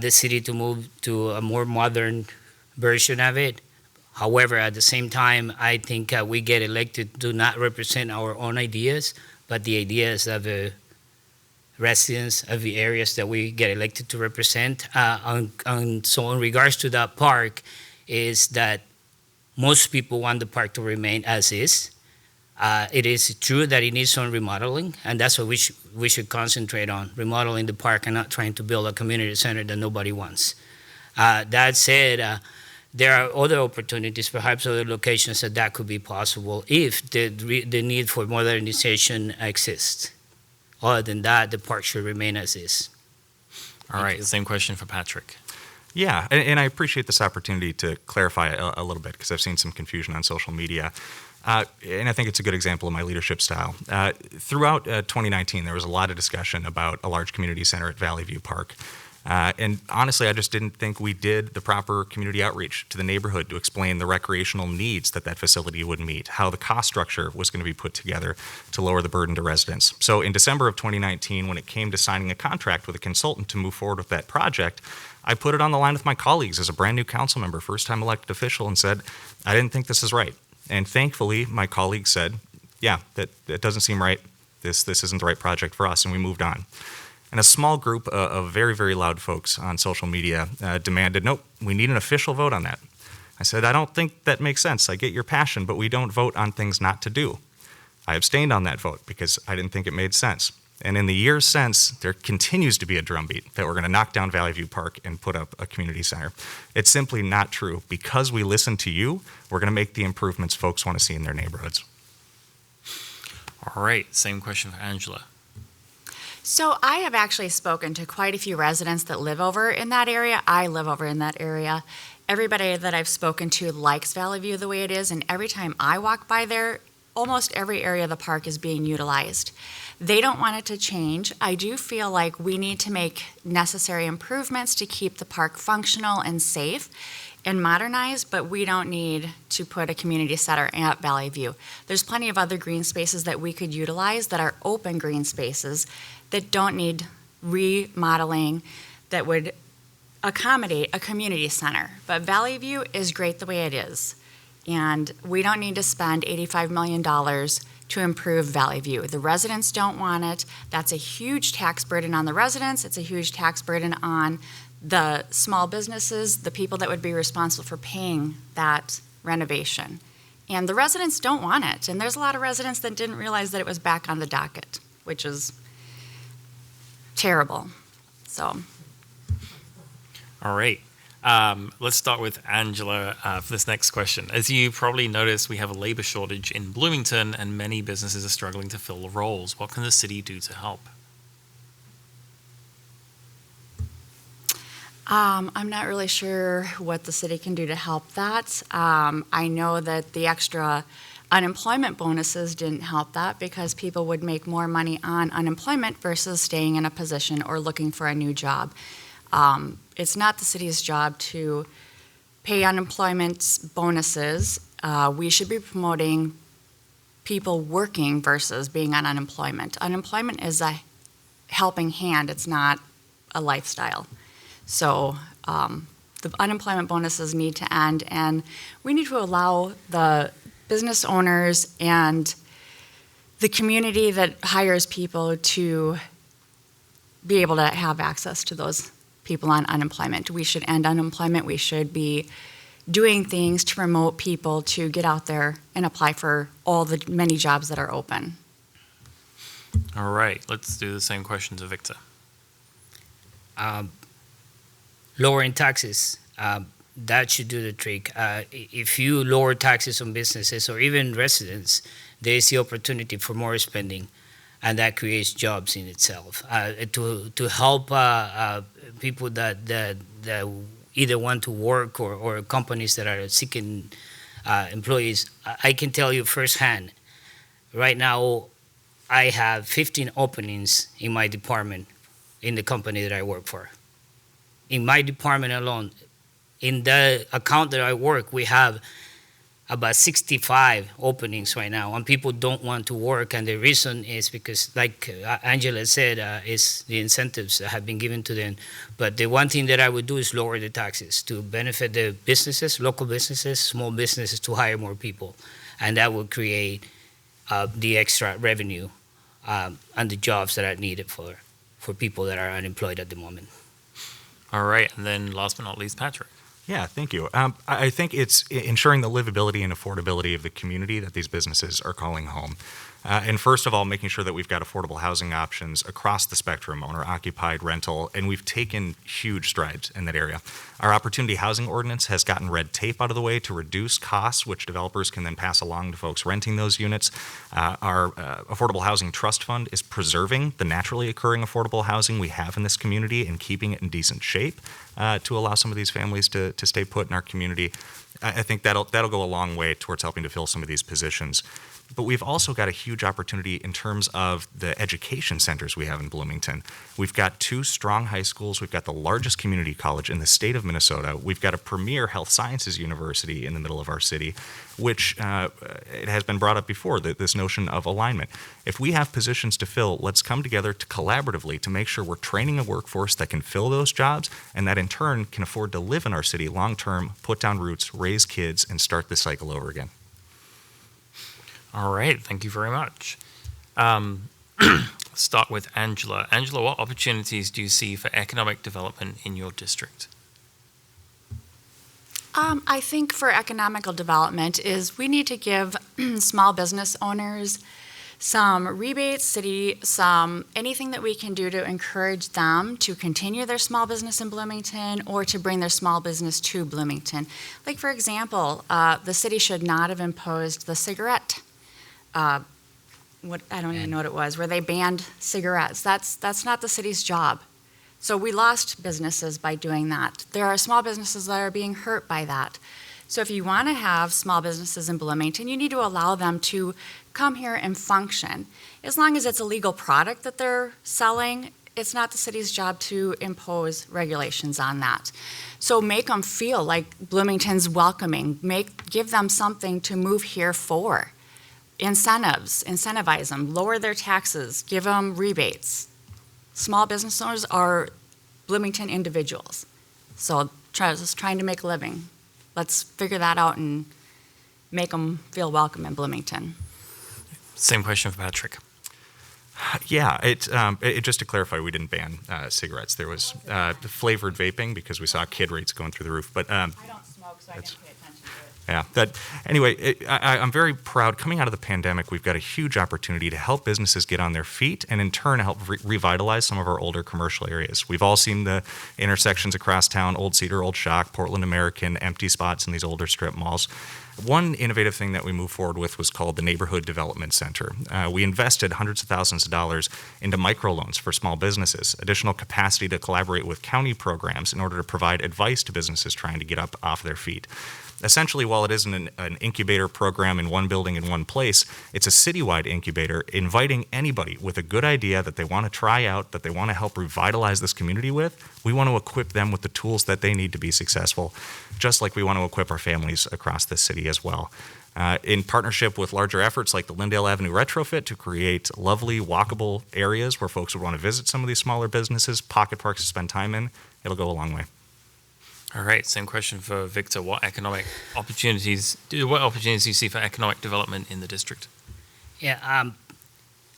G: city to move to a more modern version of it. However, at the same time, I think we get elected to not represent our own ideas, but the ideas of the residents of the areas that we get elected to represent. So in regards to that park, is that most people want the park to remain as is. It is true that it needs some remodeling, and that's what we should concentrate on, remodeling the park and not trying to build a community center that nobody wants. That said, there are other opportunities, perhaps other locations that could be possible if the need for modernization exists. Other than that, the park should remain as is.
B: All right, same question for Patrick.
F: Yeah, and I appreciate this opportunity to clarify a little bit because I've seen some confusion on social media. And I think it's a good example of my leadership style. Throughout 2019, there was a lot of discussion about a large community center at Valley View Park. And honestly, I just didn't think we did the proper community outreach to the neighborhood to explain the recreational needs that facility would meet, how the cost structure was going to be put together to lower the burden to residents. So in December of 2019, when it came to signing a contract with a consultant to move forward with that project, I put it on the line with my colleagues as a brand new council member, first time elected official, and said, I didn't think this is right. And thankfully, my colleagues said, yeah, that doesn't seem right. This isn't the right project for us, and we moved on. And a small group of very, very loud folks on social media demanded, nope, we need an official vote on that. I said, I don't think that makes sense. I get your passion, but we don't vote on things not to do. I abstained on that vote because I didn't think it made sense. And in the years since, there continues to be a drumbeat that we're going to knock down Valley View Park and put up a community center. It's simply not true. Because we listen to you, we're going to make the improvements folks want to see in their neighborhoods.
B: All right, same question for Angela.
E: So I have actually spoken to quite a few residents that live over in that area. I live over in that area. Everybody that I've spoken to likes Valley View the way it is, and every time I walk by there, almost every area of the park is being utilized. They don't want it to change. I do feel like we need to make necessary improvements to keep the park functional and safe and modernized, but we don't need to put a community center at Valley View. There's plenty of other green spaces that we could utilize that are open green spaces that don't need remodeling that would accommodate a community center. But Valley View is great the way it is. And we don't need to spend $85 million to improve Valley View. The residents don't want it. That's a huge tax burden on the residents. It's a huge tax burden on the small businesses, the people that would be responsible for paying that renovation. And the residents don't want it. And there's a lot of residents that didn't realize that it was back on the docket, which is terrible. So.
B: All right. Let's start with Angela for this next question. As you probably noticed, we have a labor shortage in Bloomington and many businesses are struggling to fill the roles. What can the city do to help?
E: I'm not really sure what the city can do to help that. I know that the extra unemployment bonuses didn't help that because people would make more money on unemployment versus staying in a position or looking for a new job. It's not the city's job to pay unemployment bonuses. We should be promoting people working versus being on unemployment. Unemployment is a helping hand. It's not a lifestyle. So the unemployment bonuses need to end, and we need to allow the business owners and the community that hires people to be able to have access to those people on unemployment. We should end unemployment. We should be doing things to promote people to get out there and apply for all the many jobs that are open.
B: All right, let's do the same question to Victor.
G: Lowering taxes. that should do the trick. If you lower taxes on businesses or even residents, there is the opportunity for more spending, and that creates jobs in itself. To help people that either want to work or companies that are seeking employees, I can tell you firsthand, right now I have 15 openings in my department in the company that I work for. In my department alone, in the account that I work, we have about 65 openings right now, and people don't want to work, and the reason is because, like Angela said, is the incentives that have been given to them. But the one thing that I would do is lower the taxes to benefit the businesses, local businesses, small businesses, to hire more people, and that will create the extra revenue and the jobs that are needed for people that are unemployed at the moment.
B: All right, and then last but not least, Patrick.
F: Yeah, thank you. I think it's ensuring the livability and affordability of the community that these businesses are calling home. And first of all, making sure that we've got affordable housing options across the spectrum, owner-occupied, rental, and we've taken huge strides in that area. Our Opportunity Housing Ordinance has gotten red tape out of the way to reduce costs, which developers can then pass along to folks renting those units. Our Affordable Housing Trust Fund is preserving the naturally occurring affordable housing we have in this community and keeping it in decent shape to allow some of these families to stay put in our community. I think that'll go a long way towards helping to fill some of these positions. But we've also got a huge opportunity in terms of the education centers we have in Bloomington. We've got 2 strong high schools. We've got the largest community college in the state of Minnesota. We've got a premier health sciences university in the middle of our city, which it has been brought up before, this notion of alignment. If we have positions to fill, let's come together to collaboratively to make sure we're training a workforce that can fill those jobs and that in turn can afford to live in our city long term, put down roots, raise kids, and start this cycle over again.
B: All right, thank you very much. Start with Angela. Angela, what opportunities do you see for economic development in your district?
E: I think for economical development is we need to give small business owners some rebates, anything that we can do to encourage them to continue their small business in Bloomington or to bring their small business to Bloomington. Like, for example, the city should not have imposed the cigarette I don't even know what it was, where they banned cigarettes. That's not the city's job. So we lost businesses by doing that. There are small businesses that are being hurt by that. So if you want to have small businesses in Bloomington, you need to allow them to come here and function. As long as it's a legal product that they're selling, it's not the city's job to impose regulations on that. So make them feel like Bloomington's welcoming. Give them something to move here for. Incentivize them, lower their taxes, give them rebates. Small business owners are Bloomington individuals. So just trying to make a living. Let's figure that out and make them feel welcome in Bloomington.
B: Same question for Patrick.
F: Yeah, just to clarify, we didn't ban cigarettes. There was flavored vaping because we saw kid rates going through the roof. But
E: I don't smoke, so I didn't pay attention to it.
F: Yeah. Anyway, I'm very proud. Coming out of the pandemic, we've got a huge opportunity to help businesses get on their feet and in turn help revitalize some of our older commercial areas. We've all seen the intersections across town, Old Cedar, Old Shock, Portland American, empty spots in these older strip malls. One innovative thing that we moved forward with was called the Neighborhood Development Center. We invested hundreds of thousands of dollars into microloans for small businesses, additional capacity to collaborate with county programs in order to provide advice to businesses trying to get up off their feet. Essentially, while it isn't an incubator program in one building in one place, it's a citywide incubator inviting anybody with a good idea that they want to try out, that they want to help revitalize this community with. We want to equip them with the tools that they need to be successful, just like we want to equip our families across the city as well. In partnership with larger efforts like the Lyndale Avenue retrofit to create lovely, walkable areas where folks would want to visit some of these smaller businesses, pocket parks to spend time in, it'll go a long way.
B: All right, same question for Victor. What opportunities do you see for economic development in the district?
G: Yeah,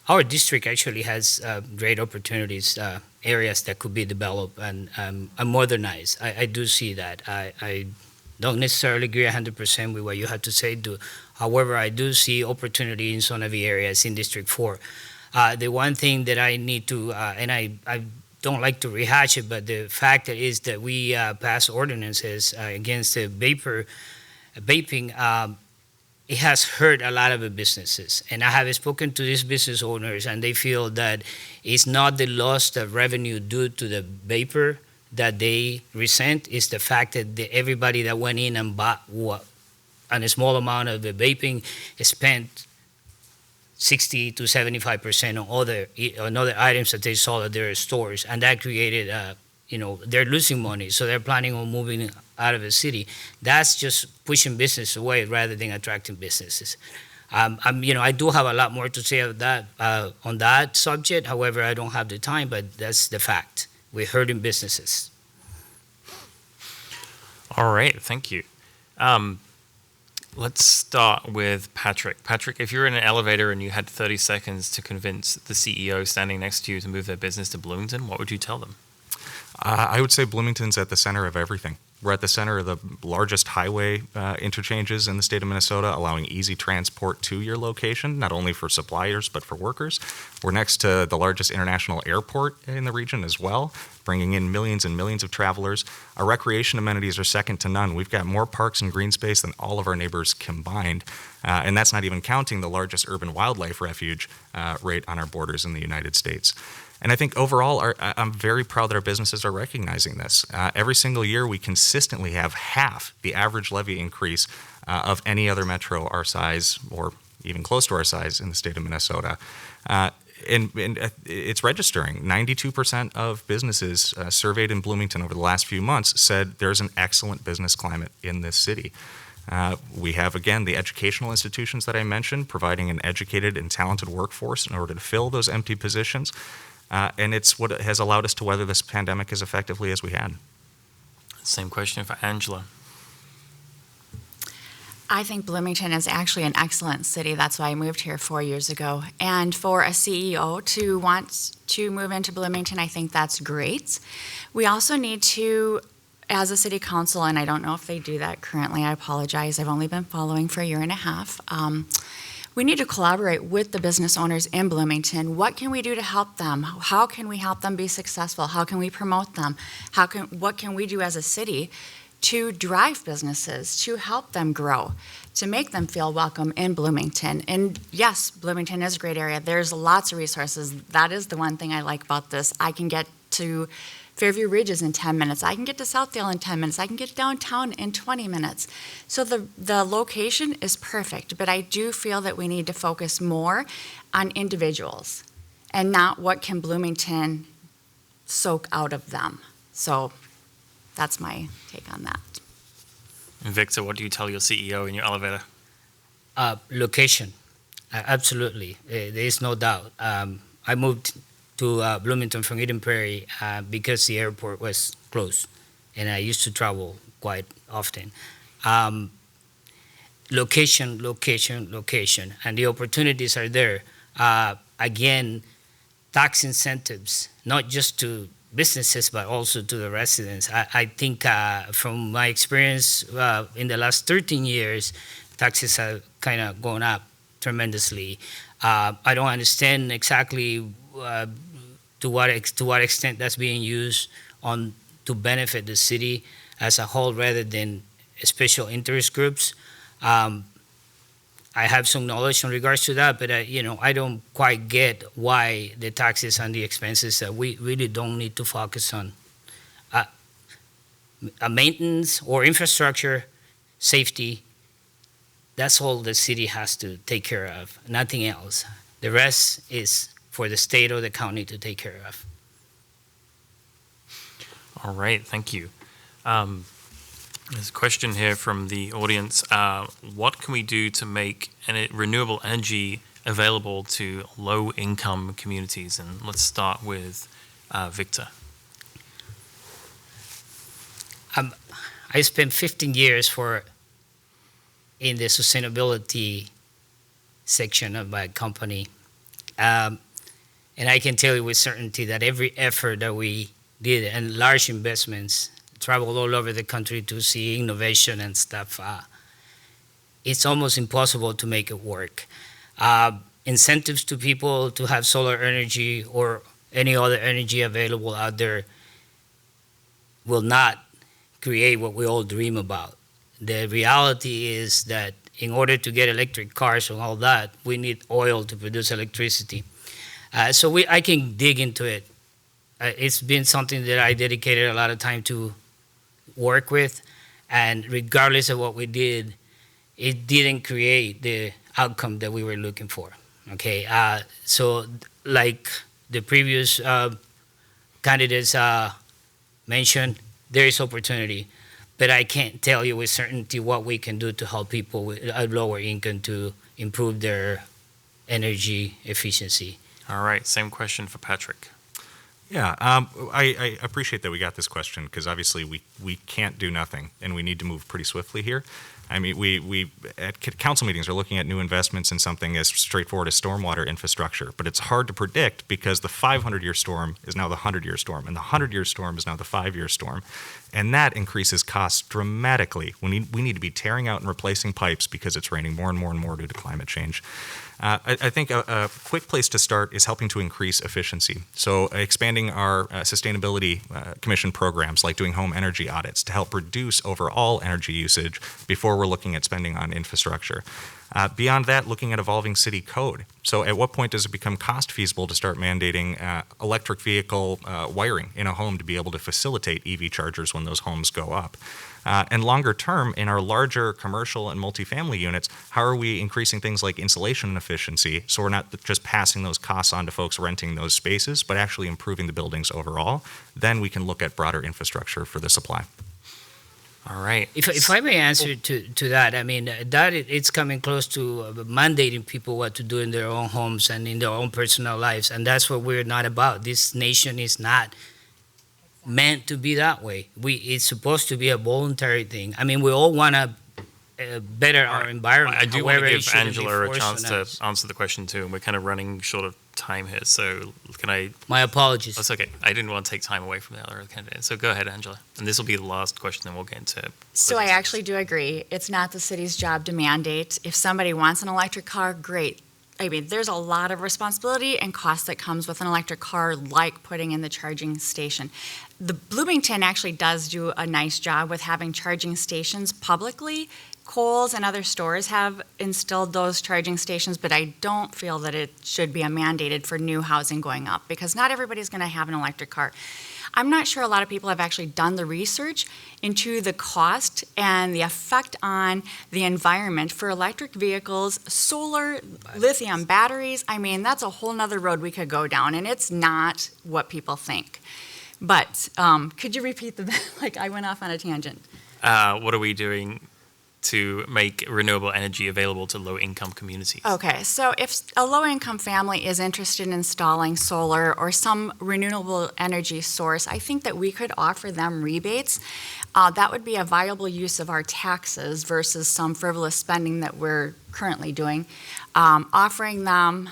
G: our district actually has great opportunities, areas that could be developed and modernized. I do see that. I don't necessarily agree 100% with what you have to say. However, I do see opportunity in some of the areas in District 4. The one thing that I need to, and I don't like to rehash it, but the fact that is that we pass ordinances against the vaping. It has hurt a lot of the businesses. And I have spoken to these business owners, and they feel that it's not the loss of revenue due to the vapor that they resent, it's the fact that everybody that went in and bought on a small amount of the vaping spent 60 to 75% on other items that they saw at their stores, and that created, they're losing money, so they're planning on moving out of the city. That's just pushing business away rather than attracting businesses. I do have a lot more to say on that subject. However, I don't have the time, but that's the fact. We're hurting businesses.
B: All right, thank you. Let's start with Patrick. Patrick, if you're in an elevator and you had 30 seconds to convince the CEO standing next to you to move their business to Bloomington, what would you tell them?
F: I would say Bloomington's at the center of everything. We're at the center of the largest highway interchanges in the state of Minnesota, allowing easy transport to your location, not only for suppliers, but for workers. We're next to the largest international airport in the region as well, bringing in millions and millions of travelers. Our recreation amenities are second to none. We've got more parks and green space than all of our neighbors combined. And that's not even counting the largest urban wildlife refuge right on our borders in the United States. And I think overall, I'm very proud that our businesses are recognizing this. Every single year, we consistently have half the average levy increase of any other metro our size, or even close to our size, in the state of Minnesota. And it's registering. 92% of businesses surveyed in Bloomington over the last few months said there's an excellent business climate in this city. We have, again, the educational institutions that I mentioned, providing an educated and talented workforce in order to fill those empty positions. And it's what has allowed us to weather this pandemic as effectively as we had.
B: Same question for Angela.
E: I think Bloomington is actually an excellent city. That's why I moved here 4 years ago. And for a CEO to want to move into Bloomington, I think that's great. We also need to, as a city council, and I don't know if they do that currently, I apologize, I've only been following for a year and a half. We need to collaborate with the business owners in Bloomington. What can we do to help them? How can we help them be successful? How can we promote them? What can we do as a city to drive businesses, to help them grow, to make them feel welcome in Bloomington? And yes, Bloomington is a great area. There's lots of resources. That is the one thing I like about this. I can get to Fairview Ridges in 10 minutes. I can get to Southdale in 10 minutes. I can get downtown in 20 minutes. So the location is perfect, but I do feel that we need to focus more on individuals and not what can Bloomington soak out of them. So that's my take on that.
B: And Victor, what do you tell your CEO in your elevator?
G: Location, absolutely. There is no doubt. I moved to Bloomington from Eden Prairie because the airport was closed, and I used to travel quite often. Location, and the opportunities are there. Again, tax incentives, not just to businesses, but also to the residents. I think from my experience in the last 13 years, taxes have kind of gone up tremendously. I don't understand exactly to what extent that's being used to benefit the city as a whole rather than special interest groups. I have some knowledge in regards to that, but I don't quite get why the taxes and the expenses that we really don't need to focus on. Maintenance or infrastructure, safety, that's all the city has to take care of, nothing else. The rest is for the state or the county to take care of.
B: All right, thank you. There's a question here from the audience. What can we do to make renewable energy available to low-income communities? And let's start with Victor.
G: I spent 15 years in the sustainability section of my company. And I can tell you with certainty that every effort that we did and large investments, traveled all over the country to see innovation and stuff, it's almost impossible to make it work. Incentives to people to have solar energy or any other energy available out there will not create what we all dream about. The reality is that in order to get electric cars and all that, we need oil to produce electricity. So I can dig into it. It's been something that I dedicated a lot of time to work with, and regardless of what we did, it didn't create the outcome that we were looking for. Okay, so like the previous candidates mentioned, there is opportunity, but I can't tell you with certainty what we can do to help people with a lower income to improve their energy efficiency.
B: All right, same question for Patrick.
F: Yeah, I appreciate that we got this question because obviously we can't do nothing and we need to move pretty swiftly here. I mean, we at council meetings are looking at new investments in something as straightforward as stormwater infrastructure, but it's hard to predict because the 500-year storm is now the 100-year storm, and the 100-year storm is now the 5-year storm, and that increases costs dramatically. We need to be tearing out and replacing pipes because it's raining more and more and more due to climate change. I think a quick place to start is helping to increase efficiency. So expanding our sustainability commission programs, like doing home energy audits to help reduce overall energy usage before we're looking at spending on infrastructure. Beyond that, looking at evolving city code. So at what point does it become cost feasible to start mandating electric vehicle wiring in a home to be able to facilitate EV chargers when those homes go up? And longer term, in our larger commercial and multifamily units, how are we increasing things like insulation efficiency so we're not just passing those costs on to folks renting those spaces, but actually improving the buildings overall? Then we can look at broader infrastructure for the supply.
B: All right.
G: If I may answer to that, I mean, that it's coming close to mandating people what to do in their own homes and in their own personal lives, and that's what we're not about. This nation is not meant to be that way. It's supposed to be a voluntary thing. I mean, we all want to better our environment.
B: I do want
G: However,
B: to
G: it
B: give
G: shouldn't be
B: Angela a
G: forced
B: chance
G: on
B: to
G: us.
B: answer the question too, and we're kind of running short of time here. So can I?
G: My apologies.
B: That's okay. I didn't want to take time away from the other candidate. So go ahead, Angela. And this will be the last question, then we'll get into.
E: So I actually do agree. It's not the city's job to mandate. If somebody wants an electric car, great. I mean, there's a lot of responsibility and cost that comes with an electric car, like putting in the charging station. The Bloomington actually does do a nice job with having charging stations publicly. Kohl's and other stores have instilled those charging stations, but I don't feel that it should be mandated for new housing going up because not everybody's going to have an electric car. I'm not sure a lot of people have actually done the research into the cost and the effect on the environment for electric vehicles, solar, lithium batteries. I mean, that's a whole nother road we could go down, and it's not what people think. But could you repeat like I went off on a tangent.
B: What are we doing to make renewable energy available to low-income communities?
E: Okay, so if a low-income family is interested in installing solar or some renewable energy source, I think that we could offer them rebates. That would be a viable use of our taxes versus some frivolous spending that we're currently doing. Offering them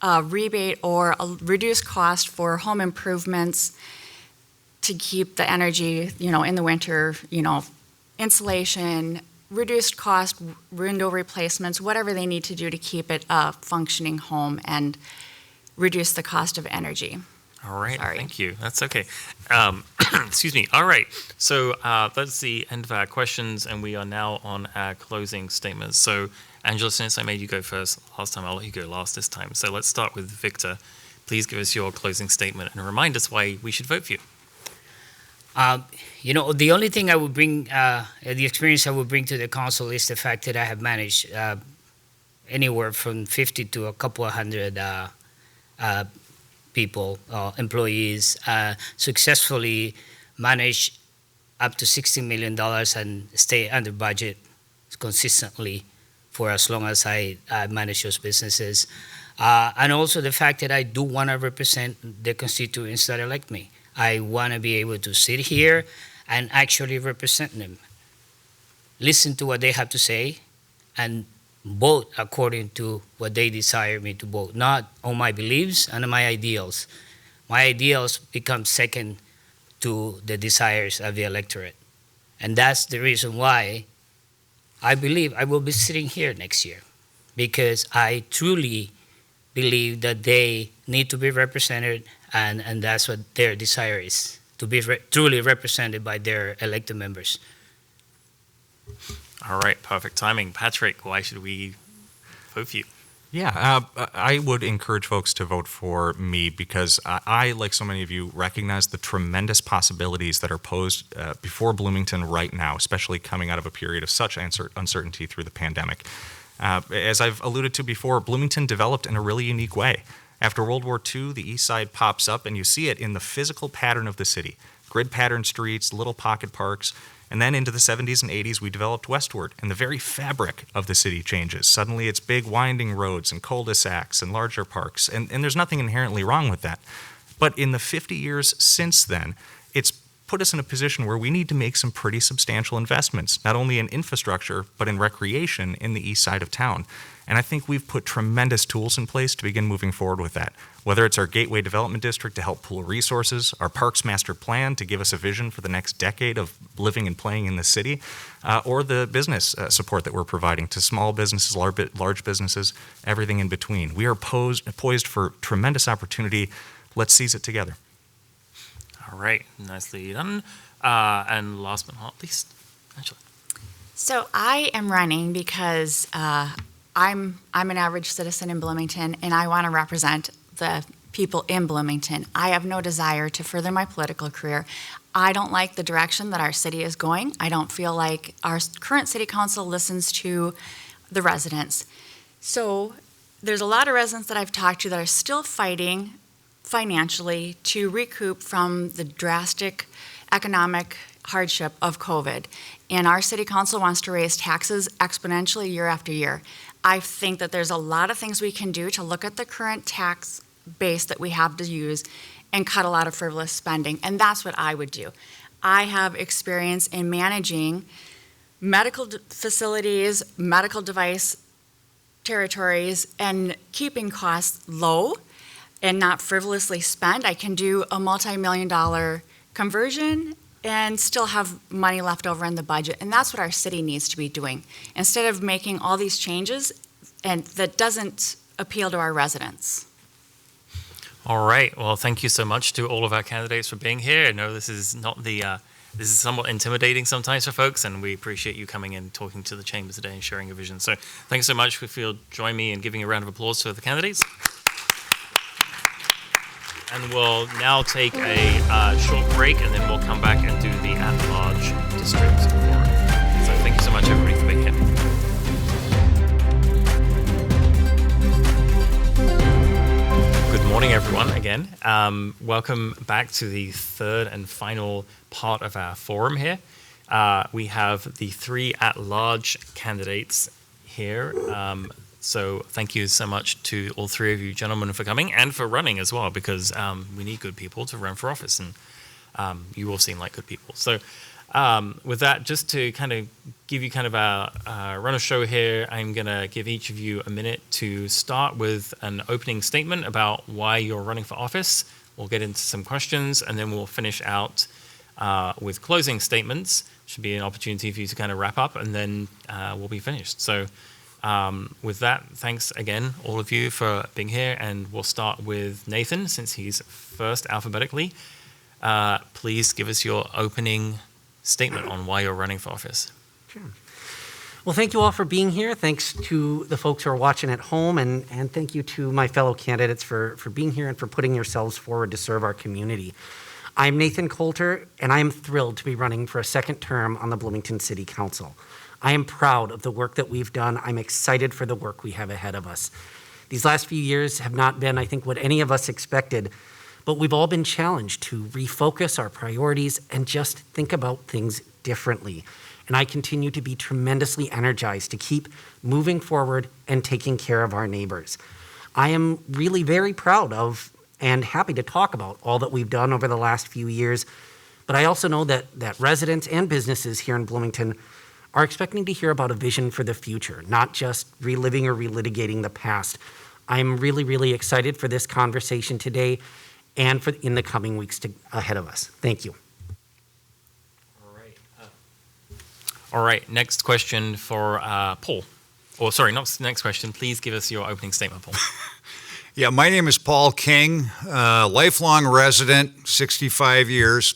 E: a rebate or a reduced cost for home improvements to keep the energy, in the winter, insulation, reduced cost, window replacements, whatever they need to do to keep it a functioning home and reduce the cost of energy.
B: All right,
E: Sorry.
B: Thank you. That's okay. Excuse me. All right, so that's the end of our questions, and we are now on our closing statements. So, Angela, since I made you go first last time, I'll let you go last this time. So let's start with Victor. Please give us your closing statement and remind us why we should vote for you.
G: The only thing I would bring, the experience I would bring to the council is the fact that I have managed anywhere from 50 to a couple of hundred people, employees, successfully manage up to $60 million and stay under budget consistently for as long as I manage those businesses. And also the fact that I do want to represent the constituents that elect me. I want to be able to sit here and actually represent them, listen to what they have to say, and vote according to what they desire me to vote, not on my beliefs and on my ideals. My ideals become second to the desires of the electorate. And that's the reason why I believe I will be sitting here next year, because I truly believe that they need to be represented, and that's what their desire is, to be truly represented by their elected members.
B: All right, perfect timing. Patrick, why should we vote for you?
F: Yeah, I would encourage folks to vote for me because I, like so many of you, recognize the tremendous possibilities that are posed before Bloomington right now, especially coming out of a period of such uncertainty through the pandemic. As I've alluded to before, Bloomington developed in a really unique way. After World War II, the East Side pops up, and you see it in the physical pattern of the city. Grid pattern streets, little pocket parks. And then into the 70s and 80s, we developed westward, and the very fabric of the city changes. Suddenly, it's big winding roads and cul-de-sacs and larger parks, and there's nothing inherently wrong with that. But in the 50 years since then, it's put us in a position where we need to make some pretty substantial investments, not only in infrastructure, but in recreation in the east side of town. And I think we've put tremendous tools in place to begin moving forward with that. Whether it's our Gateway Development District to help pool resources, our Parks Master Plan to give us a vision for the next decade of living and playing in the city, or the business support that we're providing to small businesses, large businesses, everything in between. We are poised for tremendous opportunity. Let's seize it together.
B: All right, nicely done. And last but not least, Angela.
E: So I am running because I'm an average citizen in Bloomington, and I want to represent the people in Bloomington. I have no desire to further my political career. I don't like the direction that our city is going. I don't feel like our current city council listens to the residents. So there's a lot of residents that I've talked to that are still fighting financially to recoup from the drastic economic hardship of COVID. And our city council wants to raise taxes exponentially year after year. I think that there's a lot of things we can do to look at the current tax base that we have to use and cut a lot of frivolous spending, and that's what I would do. I have experience in managing medical facilities, medical device territories, and keeping costs low and not frivolously spent. I can do a multi-million-dollar conversion and still have money left over in the budget. And that's what our city needs to be doing. Instead of making all these changes and that doesn't appeal to our residents.
B: All right. Well, thank you so much to all of our candidates for being here. I know this is not the this is somewhat intimidating sometimes for folks, and we appreciate you coming in, talking to the chamber today, and sharing your vision. So, thanks so much. If you'll join me in giving a round of applause to the candidates. And we'll now take a short break, and then we'll come back and do the at-large district forum. So, thank you so much, everybody, for being here. Good morning, everyone, again. Welcome back to the third and final part of our forum here. We have the three at-large candidates here. So thank you so much to all three of you gentlemen for coming and for running as well, because we need good people to run for office, and you all seem like good people. So with that, just to kind of give you kind of a run a show here, I'm going to give each of you a minute to start with an opening statement about why you're running for office. We'll get into some questions, and then we'll finish out with closing statements. Should be an opportunity for you to kind of wrap up, and then we'll be finished. So with that, thanks again, all of you, for being here, and we'll start with Nathan, since he's first alphabetically. Please give us your opening statement on why you're running for office.
H: Sure. Well, thank you all for being here. Thanks to the folks who are watching at home, and thank you to my fellow candidates for being here and for putting yourselves forward to serve our community. I'm Nathan Coulter, and I am thrilled to be running for a second term on the Bloomington City Council. I am proud of the work that we've done. I'm excited for the work we have ahead of us. These last few years have not been, I think, what any of us expected, but we've all been challenged to refocus our priorities and just think about things differently. And I continue to be tremendously energized to keep moving forward and taking care of our neighbors. I am really very proud of and happy to talk about all that we've done over the last few years, but I also know that residents and businesses here in Bloomington are expecting to hear about a vision for the future, not just reliving or relitigating the past. I'm really, really excited for this conversation today and for in the coming weeks ahead of us. Thank you.
B: All right, next question for Paul. Or sorry, not next question. Please give us your opening statement, Paul.
I: Yeah, my name is Paul King, lifelong resident, 65 years,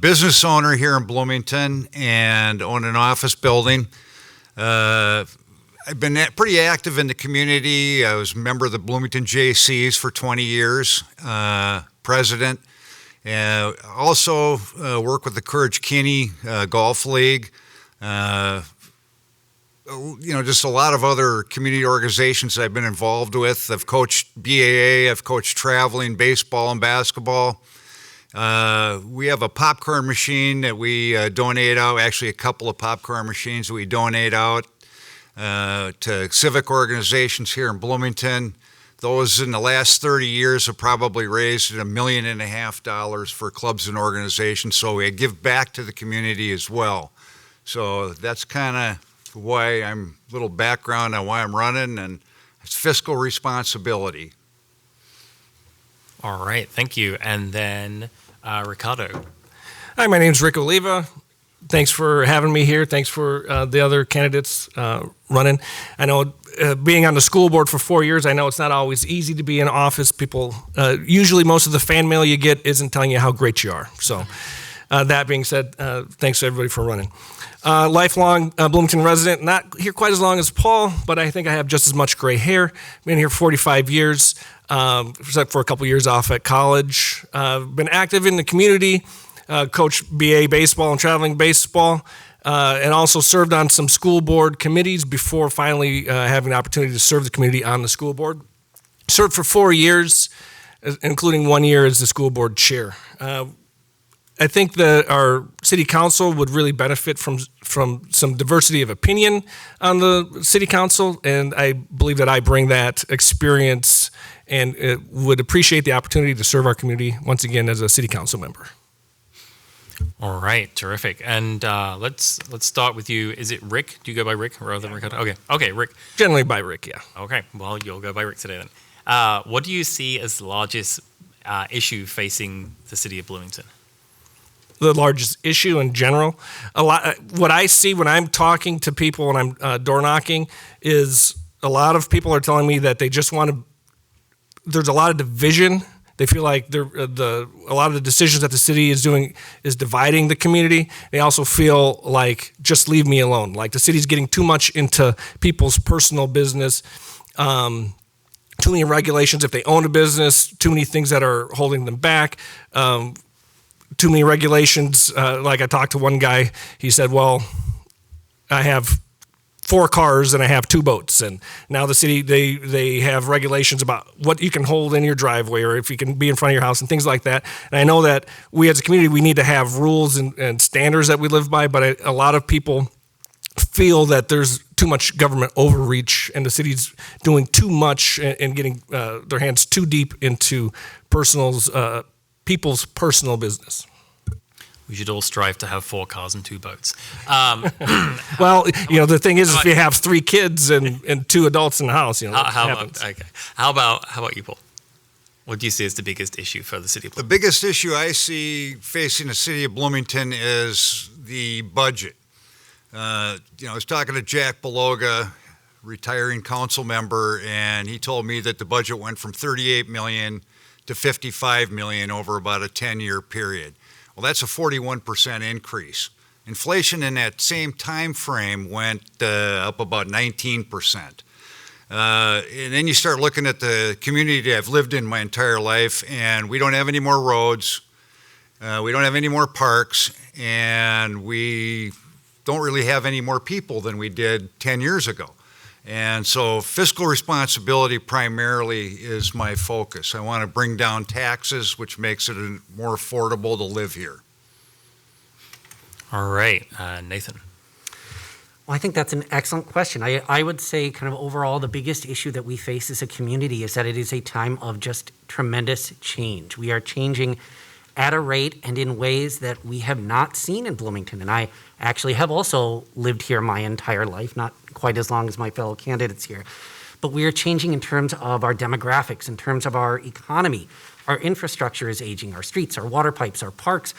I: business owner here in Bloomington and own an office building. I've been pretty active in the community. I was a member of the Bloomington JCs for 20 years, president. Also work with the Courage Kinney Golf League. Just a lot of other community organizations I've been involved with. I've coached BAA, I've coached traveling, baseball and basketball. We have a popcorn machine that we donate out, actually a couple of popcorn machines that we donate out to civic organizations here in Bloomington. Those in the last 30 years have probably raised $1.5 million for clubs and organizations, so we give back to the community as well. So that's kind of why I'm a little background on why I'm running, and it's fiscal responsibility.
B: All right, thank you. And then Ricardo.
J: Hi, my name's Rick Oliva. Thanks for having me here. Thanks for the other candidates running. I know being on the school board for 4 years, I know it's not always easy to be in office. People, usually most of the fan mail you get isn't telling you how great you are. So that being said, thanks to everybody for running. Lifelong Bloomington resident, not here quite as long as Paul, but I think I have just as much gray hair. Been here 45 years, except for a couple years off at college. Been active in the community, coached BA baseball and traveling baseball, and also served on some school board committees before finally having the opportunity to serve the community on the school board. Served for 4 years, including 1 year as the school board chair. I think that our city council would really benefit from some diversity of opinion on the city council, and I believe that I bring that experience and would appreciate the opportunity to serve our community once again as a city council member.
B: All right, terrific. And let's start with you. Is it Rick? Do you go by Rick rather than Ricardo? Okay, Rick.
J: Generally by Rick, yeah.
B: Okay, well, you'll go by Rick today then. What do you see as the largest issue facing the city of Bloomington?
J: The largest issue in general. What I see when I'm talking to people and I'm door knocking is a lot of people are telling me that they just want to. There's a lot of division. They feel like a lot of the decisions that the city is doing is dividing the community. They also feel like just leave me alone. Like the city's getting too much into people's personal business. Too many regulations if they own a business. Too many things that are holding them back. Too many regulations. Like I talked to one guy, he said, well, I have 4 cars and I have 2 boats. And now the city, they have regulations about what you can hold in your driveway or if you can be in front of your house and things like that. And I know that we as a community, we need to have rules and standards that we live by, but a lot of people feel that there's too much government overreach and the city's doing too much and getting their hands too deep into people's personal business.
B: We should all strive to have 4 cars and 2 boats.
J: Well, the thing is, if you have 3 kids and 2 adults in the house,
B: how about you, Paul? What do you see as the biggest issue for the city of
I: The
B: Bloomington?
I: biggest issue I see facing the city of Bloomington is the budget. I was talking to Jack Beloga, retiring council member, and he told me that the budget went from $38 million to $55 million over about a 10-year period. Well, that's a 41% increase. Inflation in that same time frame went up about 19%. And then you start looking at the community that I've lived in my entire life, and we don't have any more roads, we don't have any more parks, and we don't really have any more people than we did 10 years ago. And so fiscal responsibility primarily is my focus. I want to bring down taxes, which makes it more affordable to live here.
B: All right, Nathan.
H: Well, I think that's an excellent question. I would say kind of overall the biggest issue that we face as a community is that it is a time of just tremendous change. We are changing at a rate and in ways that we have not seen in Bloomington. And I actually have also lived here my entire life, not quite as long as my fellow candidates here. But we are changing in terms of our demographics, in terms of our economy. Our infrastructure is aging, our streets, our water pipes, our parks.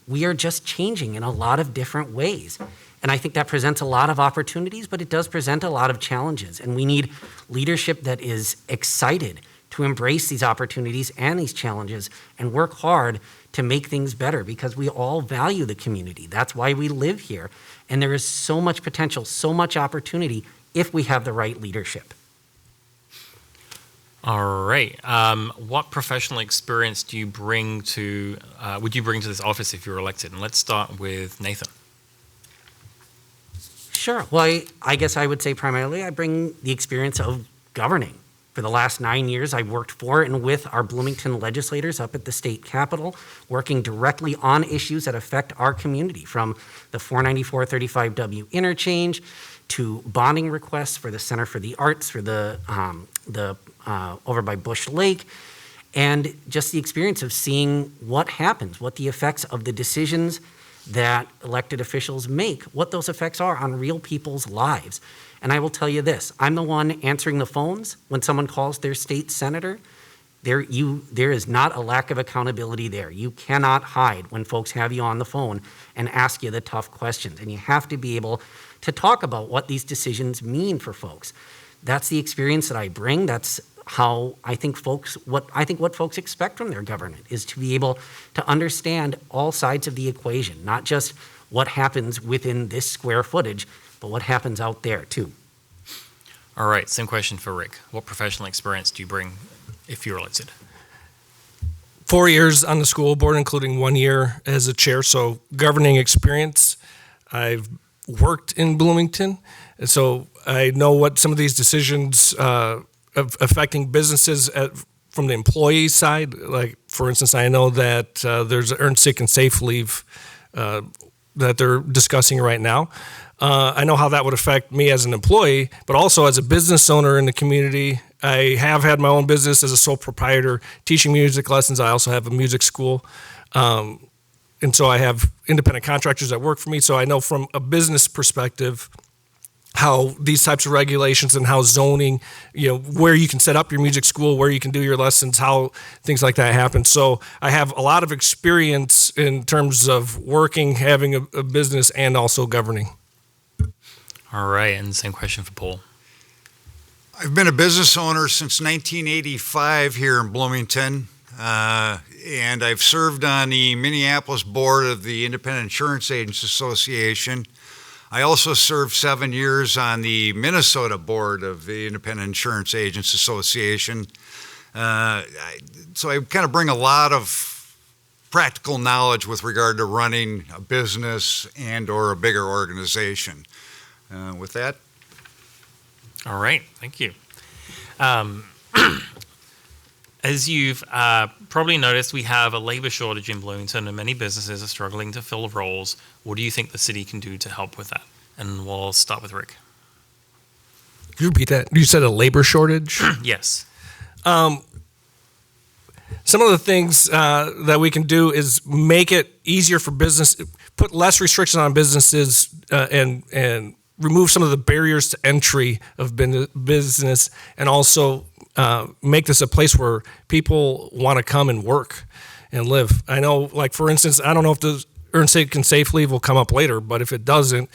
H: We are just changing in a lot of different ways. And I think that presents a lot of opportunities, but it does present a lot of challenges. And we need leadership that is excited to embrace these opportunities and these challenges and work hard to make things better, because we all value the community. That's why we live here. And there is so much potential, so much opportunity if we have the right leadership.
B: All right. What professional experience do you bring to, would you bring to this office if you were elected? And let's start with Nathan.
H: Sure. Well, I guess I would say primarily I bring the experience of governing. For the last 9 years, I've worked for and with our Bloomington legislators up at the state capitol, working directly on issues that affect our community, from the 494-35W interchange to bonding requests for the Center for the Arts for the over by Bush Lake, and just the experience of seeing what happens, what the effects of the decisions that elected officials make, what those effects are on real people's lives. And I will tell you this, I'm the one answering the phones when someone calls their state senator. There is not a lack of accountability there. You cannot hide when folks have you on the phone and ask you the tough questions. And you have to be able to talk about what these decisions mean for folks. That's the experience that I bring. That's how I think what folks expect from their government is to be able to understand all sides of the equation, not just what happens within this square footage, but what happens out there too.
B: All right. Same question for Rick. What professional experience do you bring if you're elected?
J: 4 years on the school board, including 1 year as a chair, so governing experience. I've worked in Bloomington, and so I know what some of these decisions affecting businesses from the employee side. Like, for instance, I know that there's earned sick and safe leave that they're discussing right now. I know how that would affect me as an employee, but also as a business owner in the community. I have had my own business as a sole proprietor, teaching music lessons. I also have a music school. And so I have independent contractors that work for me. So I know from a business perspective how these types of regulations and how zoning, where you can set up your music school, where you can do your lessons, how things like that happen. So I have a lot of experience in terms of working, having a business, and also governing.
B: All right. And same question for Paul.
I: I've been a business owner since 1985 here in Bloomington, and I've served on the Minneapolis board of the Independent Insurance Agents Association. I also served 7 years on the Minnesota board of the Independent Insurance Agents Association. So I kind of bring a lot of practical knowledge with regard to running a business and or a bigger organization. With that.
B: All right. Thank you. As you've probably noticed, we have a labor shortage in Bloomington, and many businesses are struggling to fill roles. What do you think the city can do to help with that? And we'll start with Rick.
J: Could you repeat that? You said a labor shortage?
B: Yes.
J: Some of the things that we can do is make it easier for business, put less restrictions on businesses, and remove some of the barriers to entry of business, and also make this a place where people want to come and work and live. I know, like, for instance, I don't know if the earned sick and safe leave will come up later, but if it doesn't,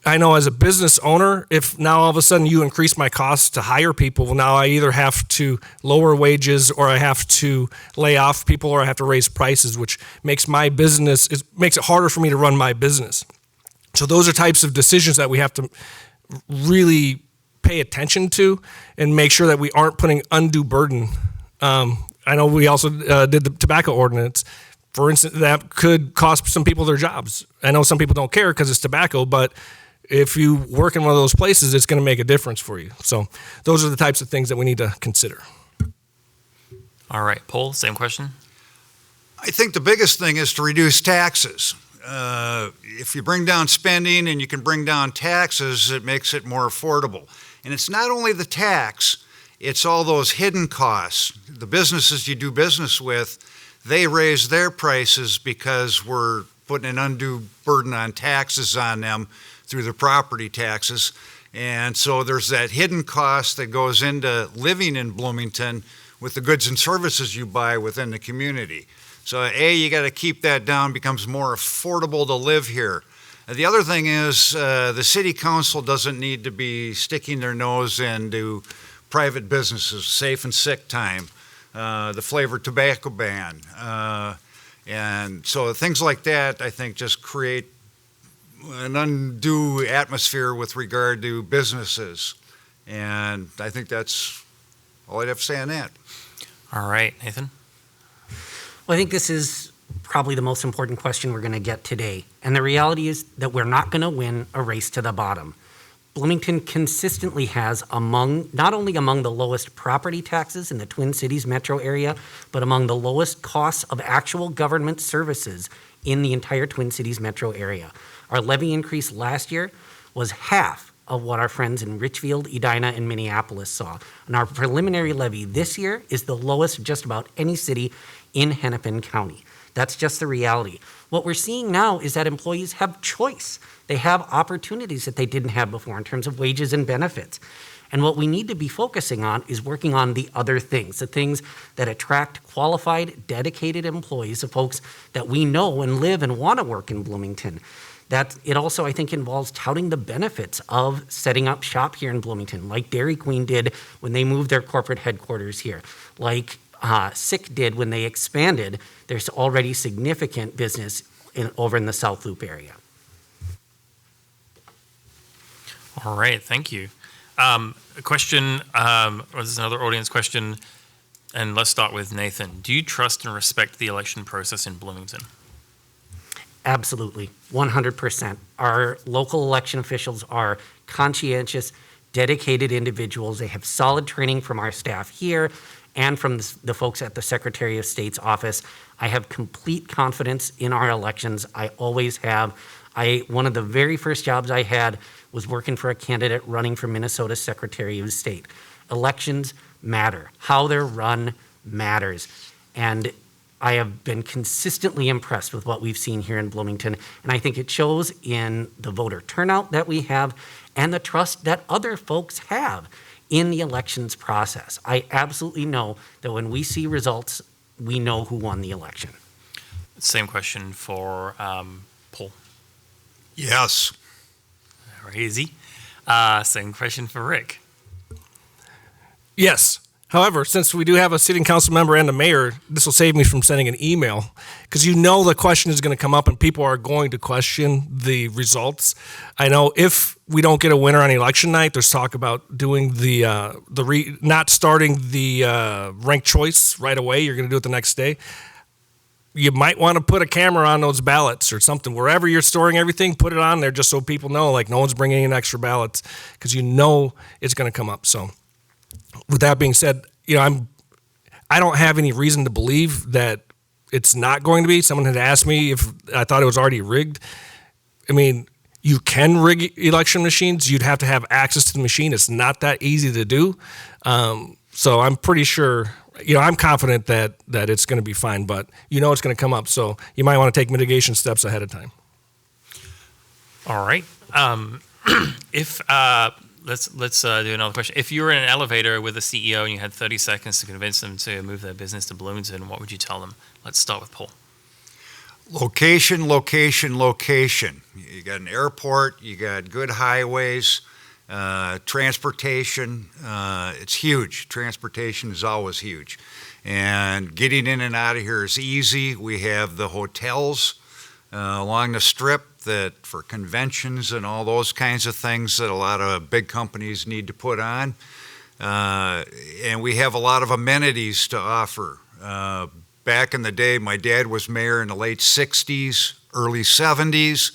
J: I know as a business owner, if now all of a sudden you increase my costs to hire people, well, now I either have to lower wages, or I have to lay off people, or I have to raise prices, which makes my business, it makes it harder for me to run my business. So those are types of decisions that we have to really pay attention to and make sure that we aren't putting undue burden. I know we also did the tobacco ordinance. For instance, that could cost some people their jobs. I know some people don't care because it's tobacco, but if you work in one of those places, it's going to make a difference for you. So those are the types of things that we need to consider.
B: All right. Paul, same question.
I: I think the biggest thing is to reduce taxes. If you bring down spending and you can bring down taxes, it makes it more affordable. And it's not only the tax, it's all those hidden costs. The businesses you do business with, they raise their prices because we're putting an undue burden on taxes on them through the property taxes. And so there's that hidden cost that goes into living in Bloomington with the goods and services you buy within the community. So you got to keep that down, becomes more affordable to live here. The other thing is the city council doesn't need to be sticking their nose into private businesses, safe and sick time, the flavored tobacco ban. And so things like that, I think, just create an undue atmosphere with regard to businesses. And I think that's all I'd have to say on that.
B: All right, Nathan.
H: Well, I think this is probably the most important question we're going to get today. And the reality is that we're not going to win a race to the bottom. Bloomington consistently has not only among the lowest property taxes in the Twin Cities metro area, but among the lowest costs of actual government services in the entire Twin Cities metro area. Our levy increase last year was half of what our friends in Richfield, Edina, and Minneapolis saw. And our preliminary levy this year is the lowest of just about any city in Hennepin County. That's just the reality. What we're seeing now is that employees have choice. They have opportunities that they didn't have before in terms of wages and benefits. And what we need to be focusing on is working on the other things, the things that attract qualified, dedicated employees, the folks that we know and live and want to work in Bloomington. That it also, I think, involves touting the benefits of setting up shop here in Bloomington, like Dairy Queen did when they moved their corporate headquarters here, like SICK did when they expanded. There's already significant business over in the South Loop area.
B: All right, thank you. A question, this is another audience question, and let's start with Nathan. Do you trust and respect the election process in Bloomington?
H: Absolutely, 100%. Our local election officials are conscientious, dedicated individuals. They have solid training from our staff here and from the folks at the Secretary of State's office. I have complete confidence in our elections. I always have. One of the very first jobs I had was working for a candidate running for Minnesota's Secretary of State. Elections matter. How they're run matters. And I have been consistently impressed with what we've seen here in Bloomington, and I think it shows in the voter turnout that we have and the trust that other folks have in the elections process. I absolutely know that when we see results, we know who won the election.
B: Same question for Paul.
I: Yes.
B: Easy. Same question for Rick.
J: Yes. However, since we do have a sitting council member and a mayor, this will save me from sending an email, because you know the question is going to come up and people are going to question the results. I know if we don't get a winner on election night, there's talk about doing not starting the ranked choice right away. You're going to do it the next day. You might want to put a camera on those ballots or something. Wherever you're storing everything, put it on there just so people know, like, no one's bringing in extra ballots, because you know it's going to come up. So with that being said, I don't have any reason to believe that it's not going to be. Someone had asked me if I thought it was already rigged. I mean, you can rig election machines. You'd have to have access to the machine. It's not that easy to do. So I'm pretty sure, I'm confident that it's going to be fine, but it's going to come up. So you might want to take mitigation steps ahead of time.
B: All right. Let's do another question. If you were in an elevator with a CEO and you had 30 seconds to convince them to move their business to Bloomington, what would you tell them? Let's start with Paul.
I: Location, location, location. You got an airport, you got good highways, transportation. It's huge. Transportation is always huge. And getting in and out of here is easy. We have the hotels along the strip that for conventions and all those kinds of things that a lot of big companies need to put on. And we have a lot of amenities to offer. Back in the day, my dad was mayor in the late 60s, early 70s.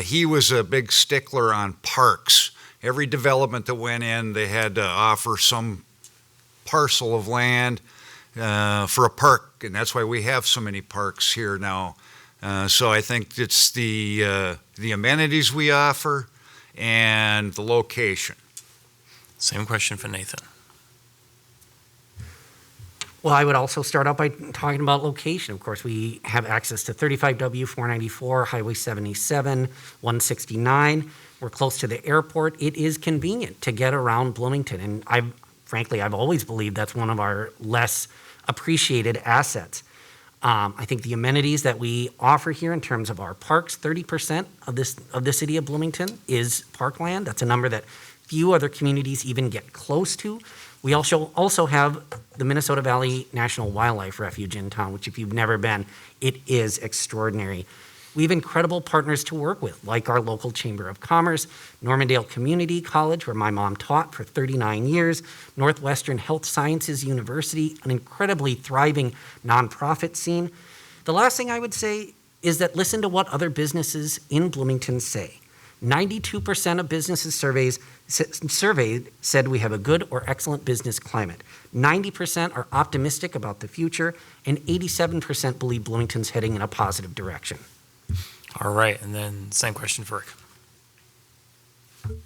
I: He was a big stickler on parks. Every development that went in, they had to offer some parcel of land for a park, and that's why we have so many parks here now. So I think it's the amenities we offer and the location.
B: Same question for Nathan.
H: Well, I would also start out by talking about location. Of course, we have access to 35W, 494, Highway 77, 169. We're close to the airport. It is convenient to get around Bloomington, and I've always believed that's one of our less appreciated assets. I think the amenities that we offer here in terms of our parks, 30% of the city of Bloomington is parkland. That's a number that few other communities even get close to. We also have the Minnesota Valley National Wildlife Refuge in town, which if you've never been, it is extraordinary. We have incredible partners to work with, like our local Chamber of Commerce, Normandale Community College, where my mom taught for 39 years, Northwestern Health Sciences University, an incredibly thriving nonprofit scene. The last thing I would say is that listen to what other businesses in Bloomington say. 92% of businesses surveyed said we have a good or excellent business climate. 90% are optimistic about the future, and 87% believe Bloomington's heading in a positive direction.
B: All right, and then same question for Rick.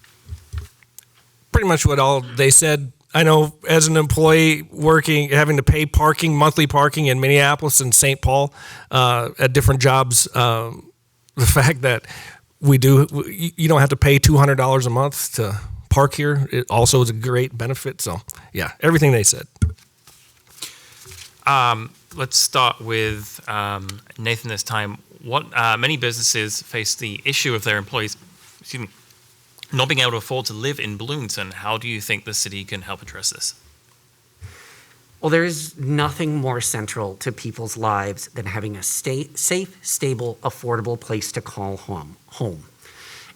J: Pretty much what all they said. I know as an employee working, having to pay monthly parking in Minneapolis and St. Paul at different jobs, the fact that you don't have to pay $200 a month to park here, it also is a great benefit. So yeah, everything they said.
B: Let's start with Nathan this time. Many businesses face the issue of their employees, not being able to afford to live in Bloomington. How do you think the city can help address this?
H: Well, there is nothing more central to people's lives than having a safe, stable, affordable place to call home.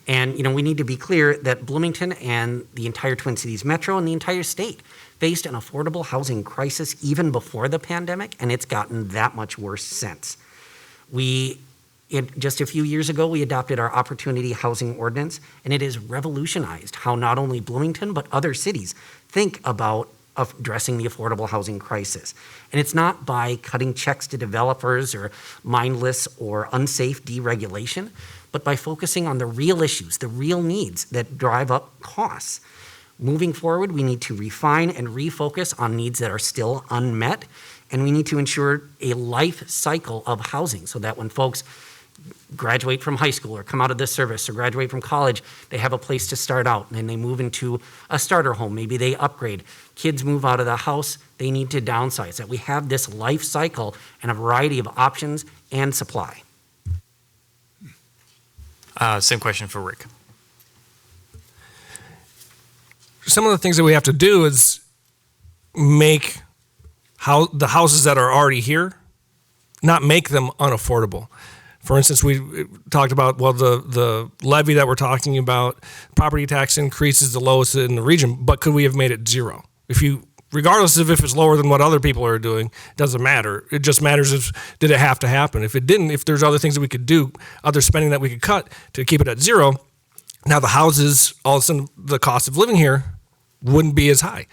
H: And, we need to be clear that Bloomington and the entire Twin Cities Metro and the entire state faced an affordable housing crisis even before the pandemic, and it's gotten that much worse since. Just a few years ago, we adopted our Opportunity Housing Ordinance, and it has revolutionized how not only Bloomington, but other cities think about addressing the affordable housing crisis. And it's not by cutting checks to developers or mindless or unsafe deregulation, but by focusing on the real issues, the real needs that drive up costs. Moving forward, we need to refine and refocus on needs that are still unmet, and we need to ensure a life cycle of housing so that when folks graduate from high school or come out of this service or graduate from college, they have a place to start out, and then they move into a starter home. Maybe they upgrade. Kids move out of the house, they need to downsize. That we have this life cycle and a variety of options and supply.
B: Same question for Rick.
J: Some of the things that we have to do is make the houses that are already here, not make them unaffordable. For instance, we talked about, the levy that we're talking about, property tax increase is the lowest in the region, but could we have made it zero? Regardless of if it's lower than what other people are doing, it doesn't matter. It just matters did it have to happen? If it didn't, if there's other things that we could do, other spending that we could cut to keep it at zero, now the houses, all of a sudden, the cost of living here wouldn't be as high.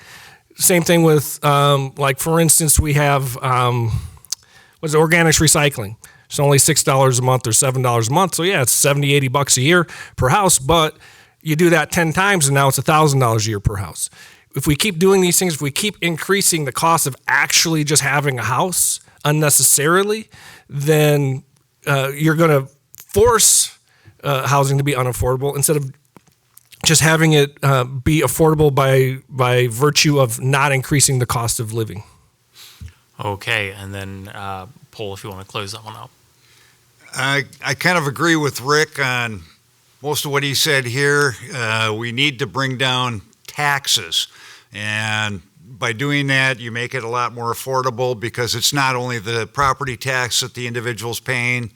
J: Same thing with, for instance, we have, organics recycling. It's only $6 a month or $7 a month. So yeah, it's $70, $80 a year per house, but you do that 10 times and now it's $1,000 a year per house. If we keep doing these things, if we keep increasing the cost of actually just having a house unnecessarily, then you're going to force housing to be unaffordable instead of just having it be affordable by virtue of not increasing the cost of living.
B: Okay, and then Paul, if you want to close that one out.
I: I kind of agree with Rick on most of what he said here. We need to bring down taxes, and by doing that, you make it a lot more affordable because it's not only the property tax that the individual's paying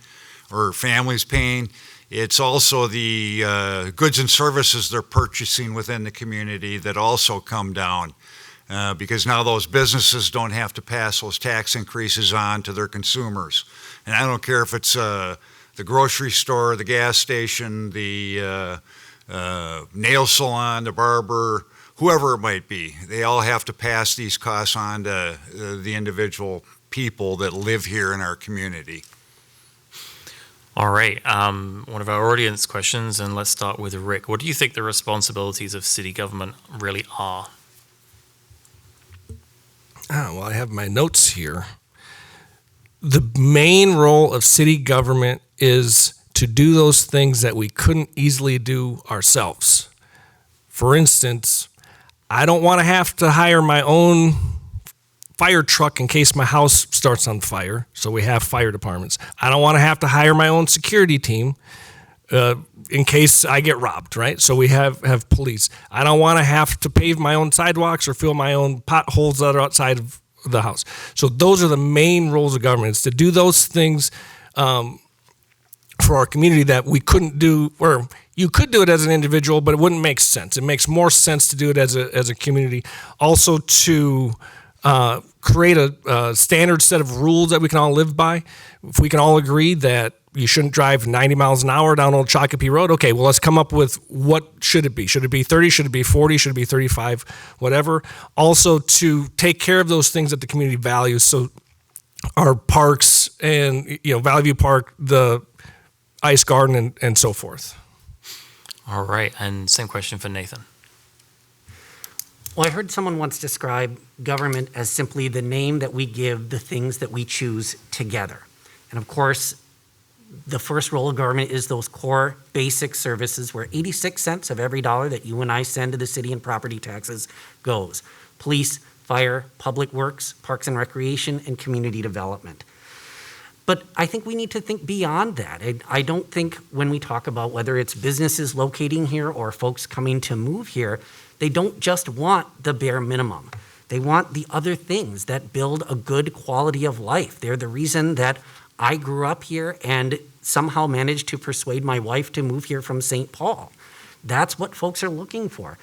I: or family's paying, it's also the goods and services they're purchasing within the community that also come down. Because now those businesses don't have to pass those tax increases on to their consumers. And I don't care if it's the grocery store, the gas station, the nail salon, the barber, whoever it might be. They all have to pass these costs on to the individual people that live here in our community.
B: All right, one of our audience questions, and let's start with Rick. What do you think the responsibilities of city government really are?
J: I have my notes here. The main role of city government is to do those things that we couldn't easily do ourselves. For instance, I don't want to have to hire my own fire truck in case my house starts on fire, so we have fire departments. I don't want to have to hire my own security team in case I get robbed, right? So we have police. I don't want to have to pave my own sidewalks or fill my own potholes that are outside of the house. So those are the main roles of government, is to do those things for our community that we couldn't do, or you could do it as an individual, but it wouldn't make sense. It makes more sense to do it as a community. Also to create a standard set of rules that we can all live by. If we can all agree that you shouldn't drive 90 miles an hour down Old Shakopee Road, okay, well, let's come up with what should it be. Should it be 30? Should it be 40? Should it be 35? Whatever. Also to take care of those things that the community values. So our parks and, Valley View Park, the Ice Garden, and so forth.
B: All right, and same question for Nathan.
H: Well, I heard someone once describe government as simply the name that we give the things that we choose together. And of course, the first role of government is those core basic services where 86 cents of every dollar that you and I send to the city in property taxes goes. Police, fire, public works, parks and recreation, and community development. But I think we need to think beyond that. I don't think when we talk about whether it's businesses locating here or folks coming to move here, they don't just want the bare minimum. They want the other things that build a good quality of life. They're the reason that I grew up here and somehow managed to persuade my wife to move here from St. Paul. That's what folks are looking for.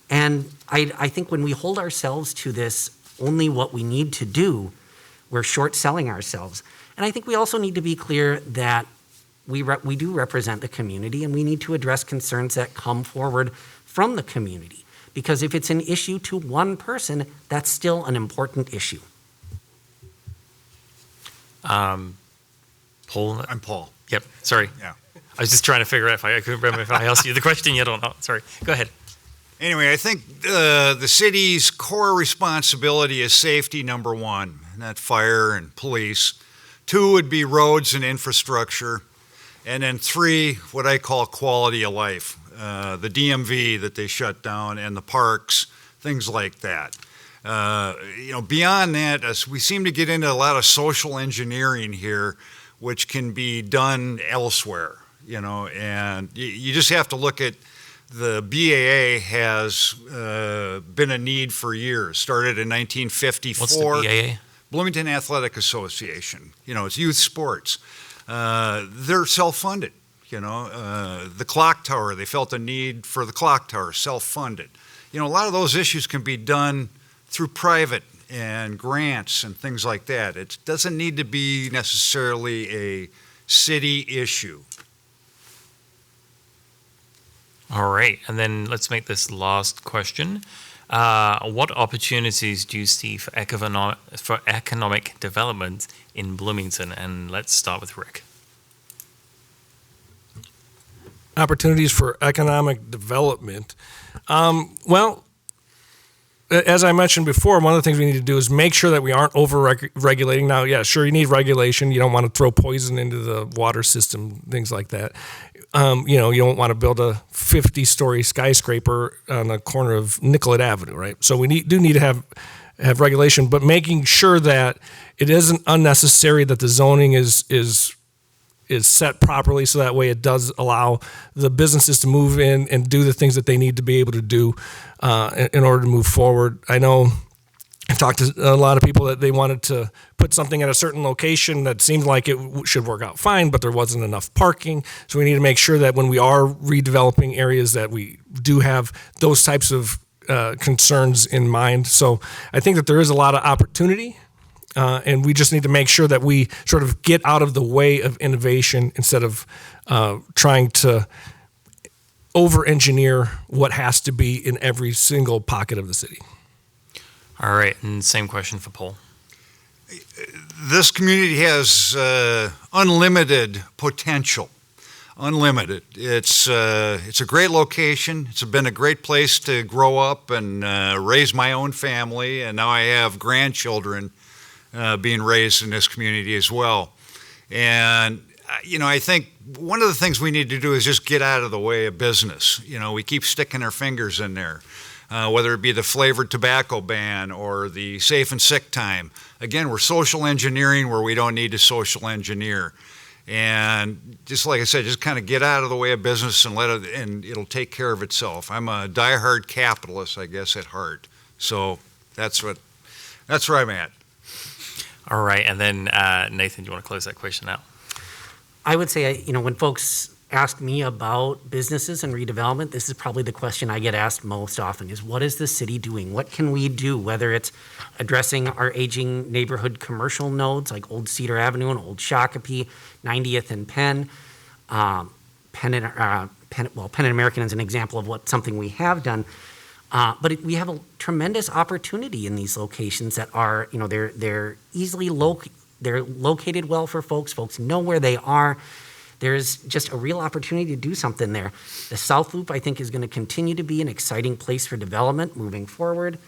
H: And I think when we hold ourselves to this, only what we need to do, we're short-selling ourselves. And I think we also need to be clear that we do represent the community, and we need to address concerns that come forward from the community. Because if it's an issue to one person, that's still an important issue.
B: Paul?
I: I'm Paul.
B: Yep, sorry.
I: Yeah.
B: I was just trying to figure out if I couldn't remember if I asked you the question yet or not. Sorry, go ahead.
I: Anyway, I think the city's core responsibility is safety, number one, and that's fire and police. 2 would be roads and infrastructure. And then 3, what I call quality of life. The DMV that they shut down and the parks, things like that. Beyond that, as we seem to get into a lot of social engineering here, which can be done elsewhere, and you just have to look at the BAA has been a need for years. Started in 1954.
B: What's the BAA?
I: Bloomington Athletic Association. It's youth sports. They're self-funded. The clock tower, they felt a need for the clock tower, self-funded. A lot of those issues can be done through private and grants and things like that. It doesn't need to be necessarily a city issue.
B: All right, and then let's make this last question. What opportunities do you see for economic development in Bloomington? And let's start with Rick.
J: Opportunities for economic development. Well, as I mentioned before, one of the things we need to do is make sure that we aren't over-regulating. Now, yeah, sure, you need regulation. You don't want to throw poison into the water system, things like that. You don't want to build a 50-story skyscraper on the corner of Nicollet Avenue, right? So we do need to have regulation, but making sure that it isn't unnecessary, that the zoning is set properly, so that way it does allow the businesses to move in and do the things that they need to be able to do in order to move forward. I know I've talked to a lot of people that they wanted to put something at a certain location that seemed like it should work out fine, but there wasn't enough parking. So we need to make sure that when we are redeveloping areas that we do have those types of concerns in mind. So I think that there is a lot of opportunity, and we just need to make sure that we sort of get out of the way of innovation instead of trying to over-engineer what has to be in every single pocket of the city.
B: All right, and same question for Paul.
I: This community has unlimited potential. Unlimited. It's a great location. It's been a great place to grow up and raise my own family, and now I have grandchildren being raised in this community as well. And I think one of the things we need to do is just get out of the way of business. We keep sticking our fingers in there. Whether it be the flavored tobacco ban or the safe and sick time. Again, we're social engineering where we don't need to social engineer. And just like I said, just kind of get out of the way of business and and it'll take care of itself. I'm a diehard capitalist, I guess, at heart. So that's where I'm at.
B: All right, and then Nathan, do you want to close that question out?
H: I would say, when folks ask me about businesses and redevelopment, this is probably the question I get asked most often is, what is the city doing? What can we do? Whether it's addressing our aging neighborhood commercial nodes like Old Cedar Avenue and Old Shakopee, 90th and Penn. Penn and American is an example of something we have done. But we have a tremendous opportunity in these locations that are, they're easily they're located well for folks. Folks know where they are. There's just a real opportunity to do something there. The South Loop, I think, is going to continue to be an exciting place for development moving forward.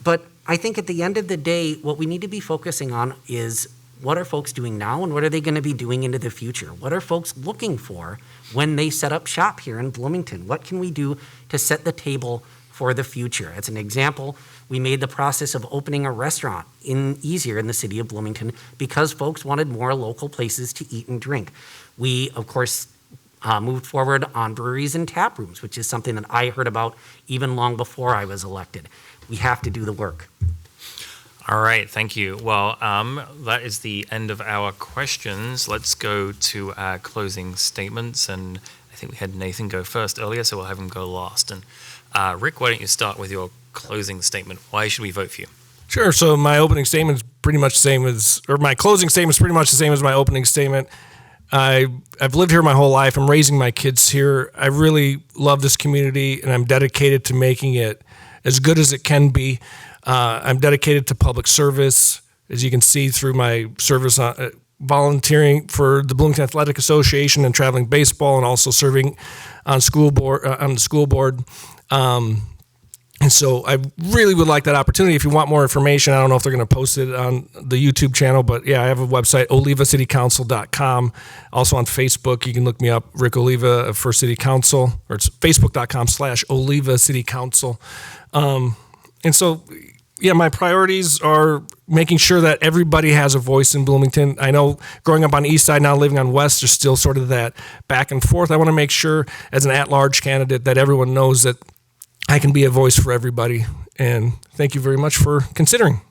H: But I think at the end of the day, what we need to be focusing on is what are folks doing now and what are they going to be doing into the future? What are folks looking for when they set up shop here in Bloomington? What can we do to set the table for the future? As an example, we made the process of opening a restaurant easier in the city of Bloomington because folks wanted more local places to eat and drink. We, of course, moved forward on breweries and tap rooms, which is something that I heard about even long before I was elected. We have to do the work.
B: All right, thank you. Well, that is the end of our questions. Let's go to our closing statements, and I think we had Nathan go first earlier, so we'll have him go last. And Rick, why don't you start with your closing statement? Why should we vote for you?
J: Sure. So my opening statement is pretty much the same as, or my closing statement is pretty much the same as my opening statement. I've lived here my whole life. I'm raising my kids here. I really love this community, and I'm dedicated to making it as good as it can be. I'm dedicated to public service, as you can see through my service on volunteering for the Bloomington Athletic Association and traveling baseball, and also serving on the school board. And so I really would like that opportunity. If you want more information, I don't know if they're going to post it on the YouTube channel, but yeah, I have a website, olivacitycouncil.com. Also on Facebook, you can look me up, Rick Oliva for City Council, or it's facebook.com/Oliva City Council. And so, yeah, my priorities are making sure that everybody has a voice in Bloomington. I know growing up on the east side, now living on west, there's still sort of that back and forth. I want to make sure as an at-large candidate that everyone knows that I can be a voice for everybody. And thank you very much for considering.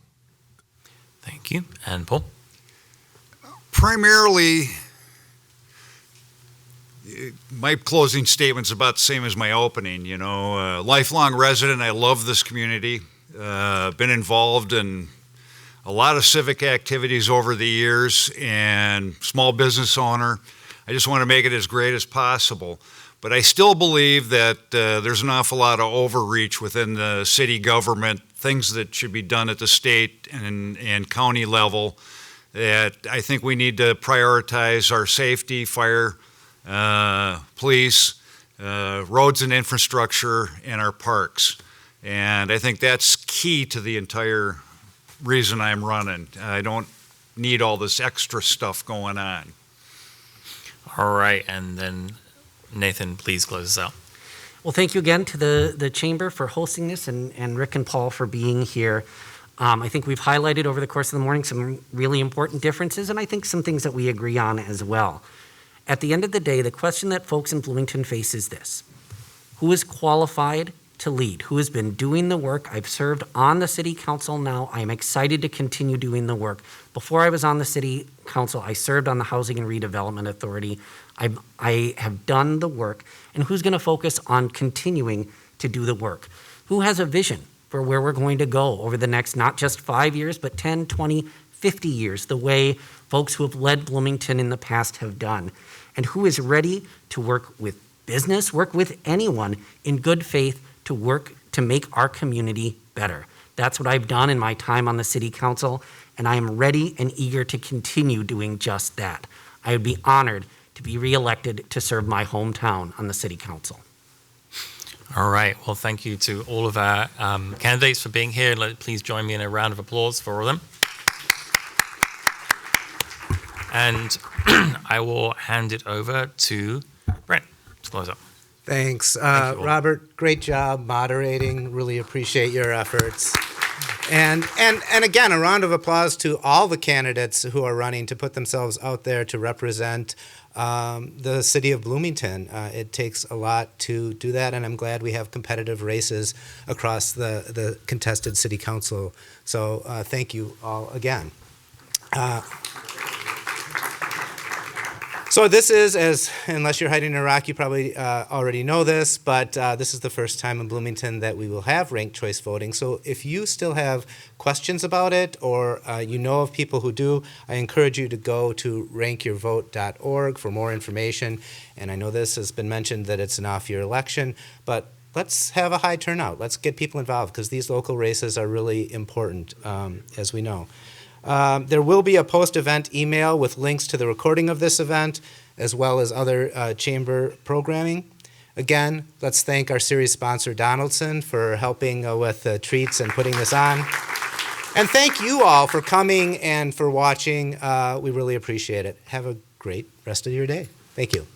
B: Thank you. And Paul?
I: Primarily, my closing statement's about the same as my opening. Lifelong resident. I love this community. Been involved in a lot of civic activities over the years, and small business owner. I just want to make it as great as possible. But I still believe that there's an awful lot of overreach within the city government, things that should be done at the state and county level, that I think we need to prioritize our safety, fire, police, roads and infrastructure, and our parks. And I think that's key to the entire reason I'm running. I don't need all this extra stuff going on.
B: All right, and then Nathan, please close us out.
H: Well, thank you again to the Chamber for hosting this, and Rick and Paul for being here. I think we've highlighted over the course of the morning some really important differences, and I think some things that we agree on as well. At the end of the day, the question that folks in Bloomington face is this: who is qualified to lead? Who has been doing the work? I've served on the city council now. I am excited to continue doing the work. Before I was on the city council, I served on the Housing and Redevelopment Authority. I have done the work, and who's going to focus on continuing to do the work? Who has a vision for where we're going to go over the next not just 5 years, but 10, 20, 50 years, the way folks who have led Bloomington in the past have done? And who is ready to work with business, work with anyone in good faith to work to make our community better? That's what I've done in my time on the city council, and I am ready and eager to continue doing just that. I would be honored to be reelected to serve my hometown on the city council.
B: All right. Well, thank you to all of our candidates for being here. Please join me in a round of applause for all of them. And I will hand it over to Brent to close up.
A: Thanks.
B: Thank you all.
A: Robert, great job moderating. Really appreciate your efforts. And again, a round of applause to all the candidates who are running to put themselves out there to represent the city of Bloomington. It takes a lot to do that, and I'm glad we have competitive races across the contested city council. So thank you all again. So this is, unless you're hiding in Iraq, you probably already know this, but this is the first time in Bloomington that we will have ranked choice voting. So if you still have questions about it, or you know of people who do, I encourage you to go to rankyourvote.org for more information. And I know this has been mentioned that it's an off-year election, but let's have a high turnout. Let's get people involved, because these local races are really important, as we know. There will be a post-event email with links to the recording of this event, as well as other chamber programming. Again, let's thank our series sponsor, Donaldson, for helping with the treats and putting this on. And thank you all for coming and for watching. We really appreciate it. Have a great rest of your day. Thank you.